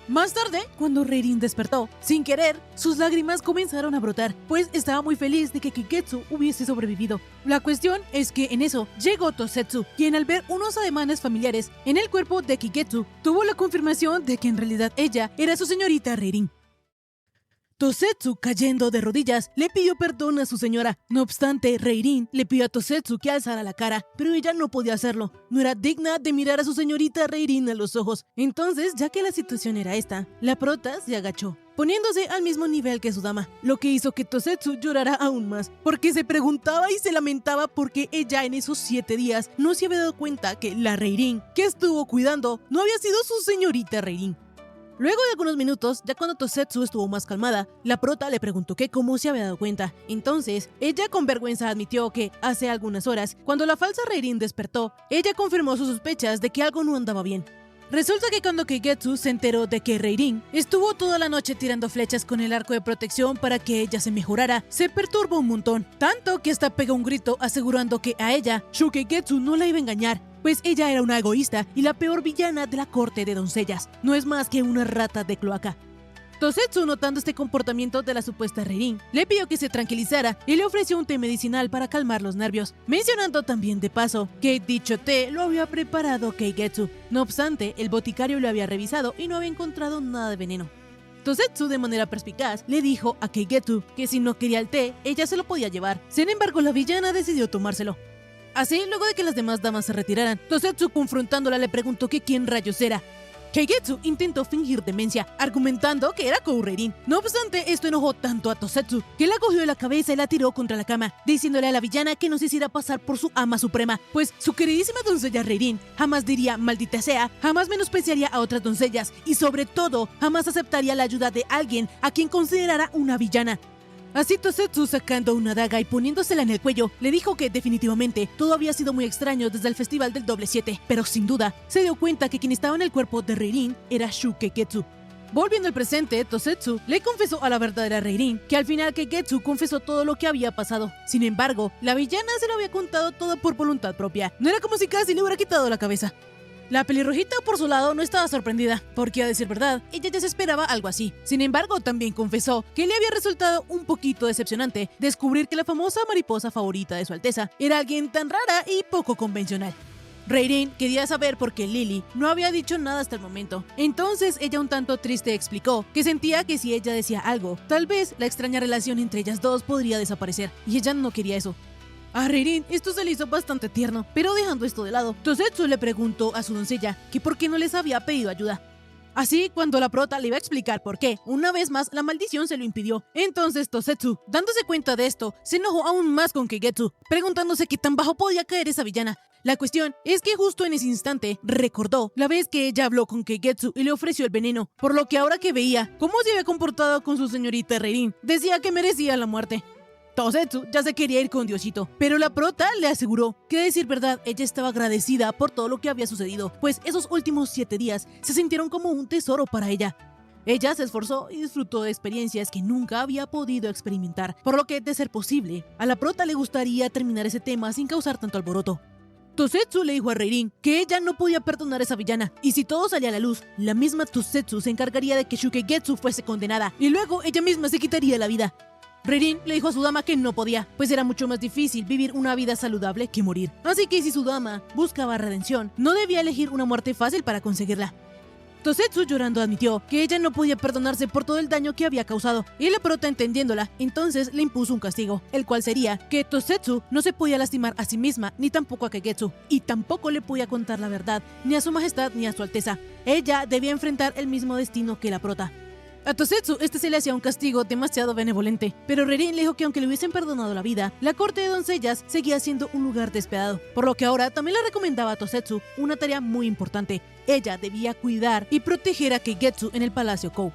Más tarde, cuando Reirin despertó, sin querer, sus lágrimas comenzaron a brotar, pues estaba muy feliz de que Keigetsu hubiese sobrevivido. La cuestión es que en eso llegó Tosetsu, quien al ver unos ademanes familiares en el cuerpo de Keigetsu, tuvo la confirmación de que en realidad ella era su señorita Reirin. Tosetsu, cayendo de rodillas, le pidió perdón a su señora. No obstante, Reirin le pidió a Tosetsu que alzara la cara, pero ella no podía hacerlo. No era digna de mirar a su señorita Reirin a los ojos. Entonces, ya que la situación era esta, la prota se agachó, poniéndose al mismo nivel que su dama, lo que hizo que Tosetsu llorara aún más, porque se preguntaba y se lamentaba porque ella en esos 7 días no se había dado cuenta que la Reirin que estuvo cuidando no había sido su señorita Reirin. Luego de algunos minutos, ya cuando Tosetsu estuvo más calmada, la prota le preguntó que cómo se había dado cuenta. Entonces, ella con vergüenza admitió que, hace algunas horas, cuando la falsa Reirin despertó, ella confirmó sus sospechas de que algo no andaba bien. Resulta que cuando Keigetsu se enteró de que Reirin estuvo toda la noche tirando flechas con el arco de protección para que ella se mejorara, se perturbó un montón, tanto que hasta pegó un grito asegurando que a ella, Keigetsu no la iba a engañar, pues ella era una egoísta y la peor villana de la corte de doncellas, no es más que una rata de cloaca. Tosetsu, notando este comportamiento de la supuesta Reirin, le pidió que se tranquilizara y le ofreció un té medicinal para calmar los nervios, mencionando también de paso que dicho té lo había preparado Keigetsu. No obstante, el boticario lo había revisado y no había encontrado nada de veneno. Tosetsu, de manera perspicaz, le dijo a Keigetsu que si no quería el té, ella se lo podía llevar. Sin embargo, la villana decidió tomárselo. Así, luego de que las demás damas se retiraran, Tosetsu, confrontándola, le preguntó que quién rayos era. Keigetsu intentó fingir demencia, argumentando que era Kou Reirin. No obstante, esto enojó tanto a Tosetsu, que la cogió de la cabeza y la tiró contra la cama, diciéndole a la villana que no se hiciera pasar por su ama suprema, pues su queridísima doncella Reirin jamás diría maldita sea, jamás menospreciaría a otras doncellas, y sobre todo, jamás aceptaría la ayuda de alguien a quien considerara una villana. Así Tosetsu, sacando una daga y poniéndosela en el cuello, le dijo que definitivamente todo había sido muy extraño desde el festival del doble 7, pero sin duda se dio cuenta que quien estaba en el cuerpo de Reirin era Keigetsu. Volviendo al presente, Tosetsu le confesó a la verdadera Reirin que al final Keigetsu confesó todo lo que había pasado. Sin embargo, la villana se lo había contado todo por voluntad propia. No era como si casi le hubiera quitado la cabeza. La pelirrojita, por su lado, no estaba sorprendida, porque a decir verdad, ella ya se esperaba algo así. Sin embargo, también confesó que le había resultado un poquito decepcionante descubrir que la famosa mariposa favorita de su Alteza era alguien tan rara y poco convencional. Reirin quería saber por qué Lily no había dicho nada hasta el momento. Entonces ella, un tanto triste, explicó que sentía que si ella decía algo, tal vez la extraña relación entre ellas dos podría desaparecer, y ella no quería eso. A Reirin esto se le hizo bastante tierno, pero dejando esto de lado, Tosetsu le preguntó a su doncella que por qué no les había pedido ayuda. Así, cuando la prota le iba a explicar por qué, una vez más la maldición se lo impidió. Entonces Tosetsu, dándose cuenta de esto, se enojó aún más con Keigetsu, preguntándose qué tan bajo podía caer esa villana. La cuestión es que justo en ese instante recordó la vez que ella habló con Keigetsu y le ofreció el veneno, por lo que ahora que veía cómo se había comportado con su señorita Reirin, decía que merecía la muerte. Tosetsu ya se quería ir con Diosito, pero la prota le aseguró que, a decir verdad, ella estaba agradecida por todo lo que había sucedido, pues esos últimos 7 días se sintieron como un tesoro para ella. Ella se esforzó y disfrutó de experiencias que nunca había podido experimentar, por lo que, de ser posible, a la prota le gustaría terminar ese tema sin causar tanto alboroto. Tosetsu le dijo a Reirin que ella no podía perdonar a esa villana, y si todo salía a la luz, la misma Tosetsu se encargaría de que Keigetsu fuese condenada, y luego ella misma se quitaría la vida. Reirin le dijo a su dama que no podía, pues era mucho más difícil vivir una vida saludable que morir. Así que si su dama buscaba redención, no debía elegir una muerte fácil para conseguirla. Tosetsu llorando admitió que ella no podía perdonarse por todo el daño que había causado, y la prota, entendiéndola, entonces le impuso un castigo, el cual sería que Tosetsu no se podía lastimar a sí misma ni tampoco a Kagetsu, y tampoco le podía contar la verdad ni a su majestad ni a su alteza. Ella debía enfrentar el mismo destino que la prota. A Tosetsu se le hacía un castigo demasiado benevolente, pero Reirin le dijo que aunque le hubiesen perdonado la vida, la corte de doncellas seguía siendo un lugar despiadado, por lo que ahora también le recomendaba a Tosetsu una tarea muy importante. Ella debía cuidar y proteger a Keigetsu en el Palacio Kou.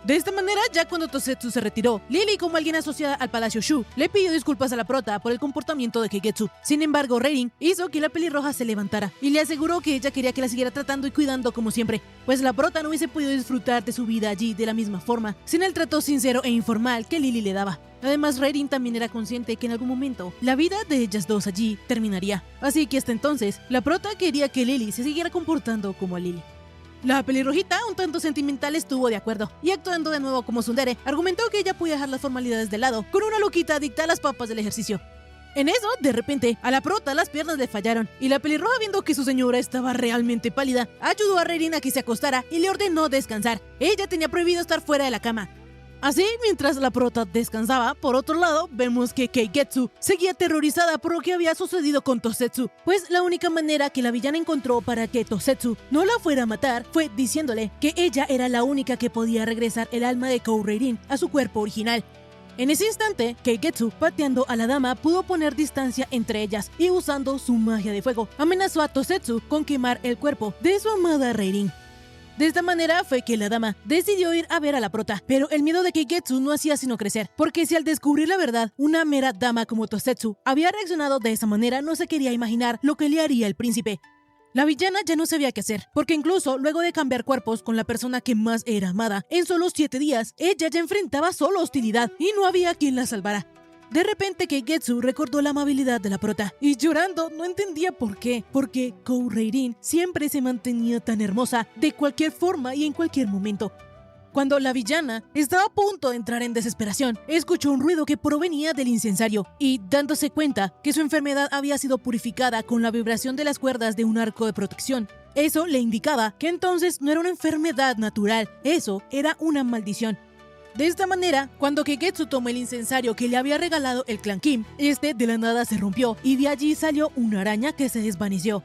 De esta manera, ya cuando Tosetsu se retiró, Lily, como alguien asociada al Palacio Shu, le pidió disculpas a la prota por el comportamiento de Keigetsu. Sin embargo, Reirin hizo que la pelirroja se levantara y le aseguró que ella quería que la siguiera tratando y cuidando como siempre, pues la prota no hubiese podido disfrutar de su vida allí de la misma forma, sin el trato sincero e informal que Lily le daba. Además, Reirin también era consciente que en algún momento la vida de ellas dos allí terminaría. Así que hasta entonces, la prota quería que Lily se siguiera comportando como a Lily. La pelirrojita, un tanto sentimental, estuvo de acuerdo, y actuando de nuevo como tsundere, argumentó que ella podía dejar las formalidades de lado con una loquita adicta a las papas del ejercicio. En eso, de repente, a la prota las piernas le fallaron, y la pelirroja, viendo que su señora estaba realmente pálida, ayudó a Reirin a que se acostara y le ordenó descansar. Ella tenía prohibido estar fuera de la cama. Así, mientras la prota descansaba, por otro lado, vemos que Keigetsu seguía aterrorizada por lo que había sucedido con Tosetsu, pues la única manera que la villana encontró para que Tosetsu no la fuera a matar fue diciéndole que ella era la única que podía regresar el alma de Kou Reirin a su cuerpo original. En ese instante, Keigetsu, pateando a la dama, pudo poner distancia entre ellas y usando su magia de fuego, amenazó a Tosetsu con quemar el cuerpo de su amada Reirin. De esta manera fue que la dama decidió ir a ver a la prota, pero el miedo de Keigetsu no hacía sino crecer, porque si al descubrir la verdad, una mera dama como Tosetsu había reaccionado de esa manera, no se quería imaginar lo que le haría el príncipe. La villana ya no sabía qué hacer, porque incluso luego de cambiar cuerpos con la persona que más era amada, en solo 7 días, ella ya enfrentaba solo hostilidad y no había quien la salvara. De repente Keigetsu recordó la amabilidad de la prota y llorando no entendía por qué, porque Kou Reirin siempre se mantenía tan hermosa de cualquier forma y en cualquier momento. Cuando la villana estaba a punto de entrar en desesperación, escuchó un ruido que provenía del incensario y, dándose cuenta que su enfermedad había sido purificada con la vibración de las cuerdas de un arco de protección, eso le indicaba que entonces no era una enfermedad natural, eso era una maldición. De esta manera, cuando Keigetsu tomó el incensario que le había regalado el clan Kim, de la nada se rompió y de allí salió una araña que se desvaneció.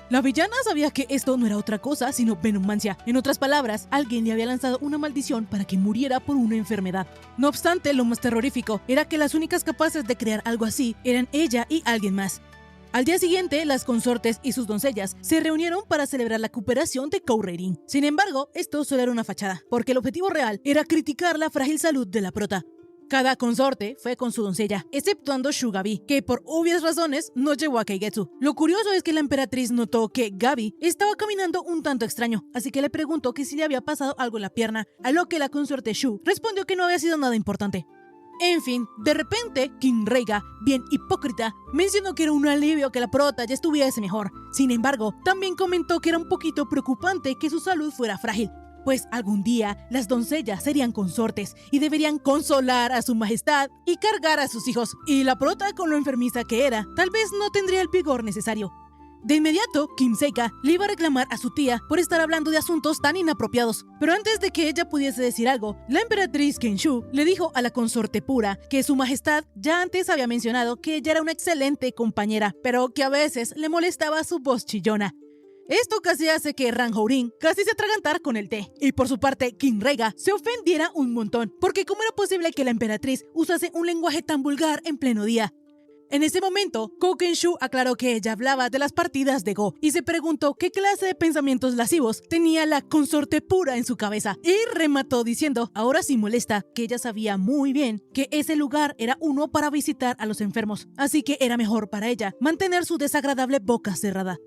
La villana sabía que esto no era otra cosa sino venomancia. En otras palabras, alguien le había lanzado una maldición para que muriera por una enfermedad. No obstante, lo más terrorífico era que las únicas capaces de crear algo así eran ella y alguien más. Al día siguiente, las consortes y sus doncellas se reunieron para celebrar la recuperación de Kou Reirin. Sin embargo, esto solo era una fachada, porque el objetivo real era criticar la frágil salud de la prota. Cada consorte fue con su doncella, exceptuando Shugabi, que por obvias razones no llevó a Keigetsu. Lo curioso es que la emperatriz notó que Gabi estaba caminando un tanto extraño, así que le preguntó que si le había pasado algo en la pierna, a lo que la consorte Shu respondió que no había sido nada importante. En fin, de repente, Kinreiga, bien hipócrita, mencionó que era un alivio que la prota ya estuviese mejor. Sin embargo, también comentó que era un poquito preocupante que su salud fuera frágil, pues algún día las doncellas serían consortes y deberían consolar a su majestad y cargar a sus hijos, y la prota, con lo enfermiza que era, tal vez no tendría el vigor necesario. De inmediato, Kimseika le iba a reclamar a su tía por estar hablando de asuntos tan inapropiados. Pero antes de que ella pudiese decir algo, la emperatriz Kenshu le dijo a la consorte pura que su majestad ya antes había mencionado que ella era una excelente compañera, pero que a veces le molestaba su voz chillona. Esto casi hace que Ranjourin casi se atragantara con el té. Y por su parte, Kinreiga se ofendiera un montón, porque cómo era posible que la emperatriz usase un lenguaje tan vulgar en pleno día. En ese momento, Kou Kenshu aclaró que ella hablaba de las partidas de Go y se preguntó qué clase de pensamientos lascivos tenía la consorte pura en su cabeza, y remató diciendo, ahora sí molesta, que ella sabía muy bien que ese lugar era uno para visitar a los enfermos, así que era mejor para ella mantener su desagradable boca cerrada.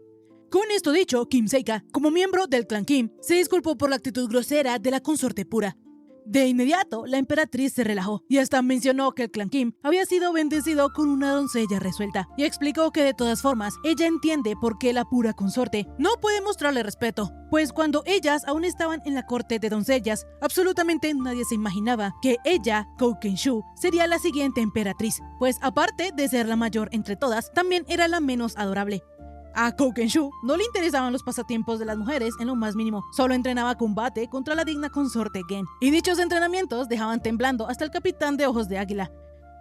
Con esto dicho, Kimseika, como miembro del clan Kim, se disculpó por la actitud grosera de la consorte pura. De inmediato, la emperatriz se relajó y hasta mencionó que el clan Kim había sido bendecido con una doncella resuelta, y explicó que de todas formas, ella entiende por qué la pura consorte no puede mostrarle respeto, pues cuando ellas aún estaban en la corte de doncellas, absolutamente nadie se imaginaba que ella, Kou Kenshu, sería la siguiente emperatriz, pues aparte de ser la mayor entre todas, también era la menos adorable. A Kou Kenshu no le interesaban los pasatiempos de las mujeres en lo más mínimo, solo entrenaba combate contra la digna consorte Gen, y dichos entrenamientos dejaban temblando hasta el capitán de ojos de águila.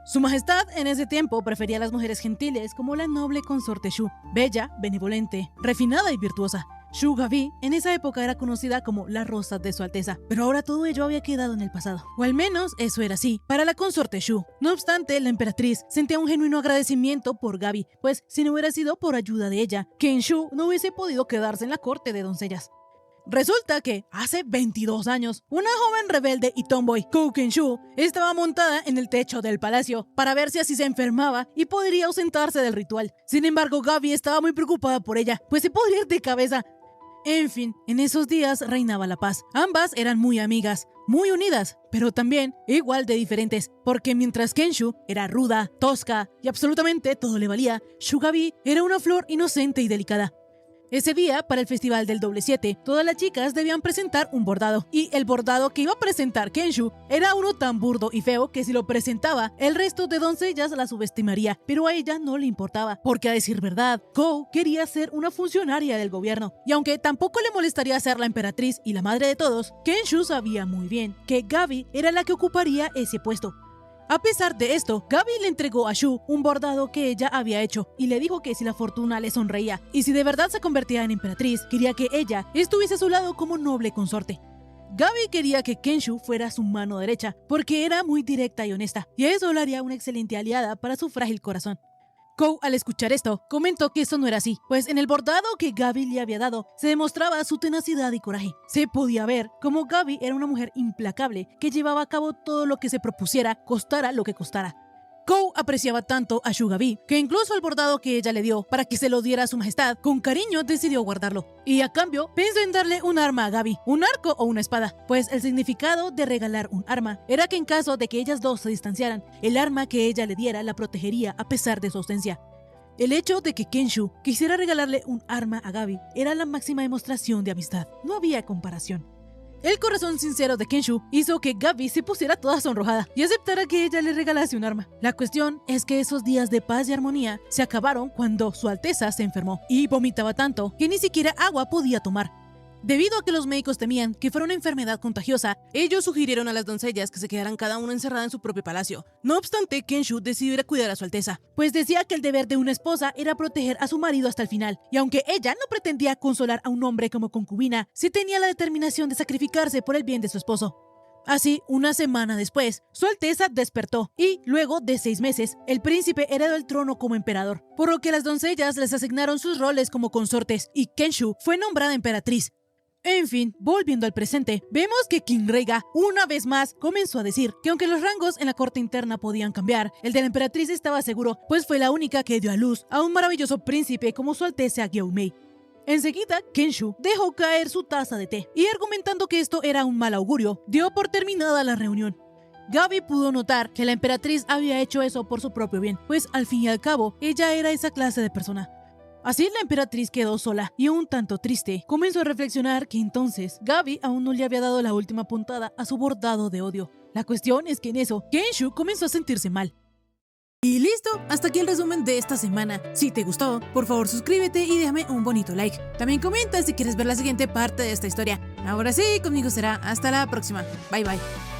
Su majestad en ese tiempo prefería a las mujeres gentiles como la noble consorte Shu, bella, benevolente, refinada y virtuosa. Shu Gabi en esa época era conocida como la rosa de su alteza, pero ahora todo ello había quedado en el pasado, o al menos eso era así para la consorte Shu. No obstante, la emperatriz sentía un genuino agradecimiento por Gabi, pues si no hubiera sido por ayuda de ella, Kenshu no hubiese podido quedarse en la corte de doncellas. Resulta que, hace 22 años, una joven rebelde y tomboy, Kou Kenshu, estaba montada en el techo del palacio para ver si así se enfermaba y podría ausentarse del ritual. Sin embargo, Gabi estaba muy preocupada por ella, pues se podría ir de cabeza. En fin, en esos días reinaba la paz. Ambas eran muy amigas, muy unidas, pero también igual de diferentes, porque mientras Kenshu era ruda, tosca y absolutamente todo le valía, Shu Gabi era una flor inocente y delicada. Ese día, para el festival del doble 7, todas las chicas debían presentar un bordado, y el bordado que iba a presentar Kenshu era uno tan burdo y feo que si lo presentaba, el resto de doncellas la subestimaría, pero a ella no le importaba, porque a decir verdad, Kou quería ser una funcionaria del gobierno, y aunque tampoco le molestaría ser la emperatriz y la madre de todos, Kenshu sabía muy bien que Gabi era la que ocuparía ese puesto. A pesar de esto, Gabi le entregó a Shu un bordado que ella había hecho y le dijo que si la fortuna le sonreía y si de verdad se convertía en emperatriz, quería que ella estuviese a su lado como noble consorte. Gabi quería que Kenshu fuera su mano derecha porque era muy directa y honesta, y eso le haría una excelente aliada para su frágil corazón. Kou, al escuchar esto, comentó que eso no era así, pues en el bordado que Gabi le había dado se demostraba su tenacidad y coraje. Se podía ver cómo Gabi era una mujer implacable que llevaba a cabo todo lo que se propusiera, costara lo que costara. Kou apreciaba tanto a Shu Gabi que incluso el bordado que ella le dio para que se lo diera a su majestad, con cariño decidió guardarlo. Y a cambio pensó en darle un arma a Gabi, un arco o una espada, pues el significado de regalar un arma era que en caso de que ellas dos se distanciaran, el arma que ella le diera la protegería a pesar de su ausencia. El hecho de que Kenshu quisiera regalarle un arma a Gabi era la máxima demostración de amistad, no había comparación. El corazón sincero de Kenshu hizo que Gabi se pusiera toda sonrojada y aceptara que ella le regalase un arma. La cuestión es que esos días de paz y armonía se acabaron cuando su alteza se enfermó y vomitaba tanto que ni siquiera agua podía tomar. Debido a que los médicos temían que fuera una enfermedad contagiosa, ellos sugirieron a las doncellas que se quedaran cada una encerrada en su propio palacio. No obstante, Kenshu decidió ir a cuidar a su alteza, pues decía que el deber de una esposa era proteger a su marido hasta el final, y aunque ella no pretendía consolar a un hombre como concubina, sí tenía la determinación de sacrificarse por el bien de su esposo. Así, una semana después, su alteza despertó y, luego de 6 meses, el príncipe heredó el trono como emperador, por lo que las doncellas les asignaron sus roles como consortes y Kenshu fue nombrada emperatriz. En fin, volviendo al presente, vemos que King Reiga, una vez más, comenzó a decir que aunque los rangos en la corte interna podían cambiar, el de la emperatriz estaba seguro, pues fue la única que dio a luz a un maravilloso príncipe como su alteza Gyomei. Enseguida, Kenshu dejó caer su taza de té y, argumentando que esto era un mal augurio, dio por terminada la reunión. Gabi pudo notar que la emperatriz había hecho eso por su propio bien, pues al fin y al cabo, ella era esa clase de persona. Así la emperatriz quedó sola y un tanto triste. Comenzó a reflexionar que entonces Gabi aún no le había dado la última puntada a su bordado de odio. La cuestión es que en eso, Kenshu comenzó a sentirse mal. Y listo, hasta aquí el resumen de esta semana. Si te gustó, por favor suscríbete y déjame un bonito like. También comenta si quieres ver la siguiente parte de esta historia. Ahora sí, conmigo será hasta la próxima. Bye bye.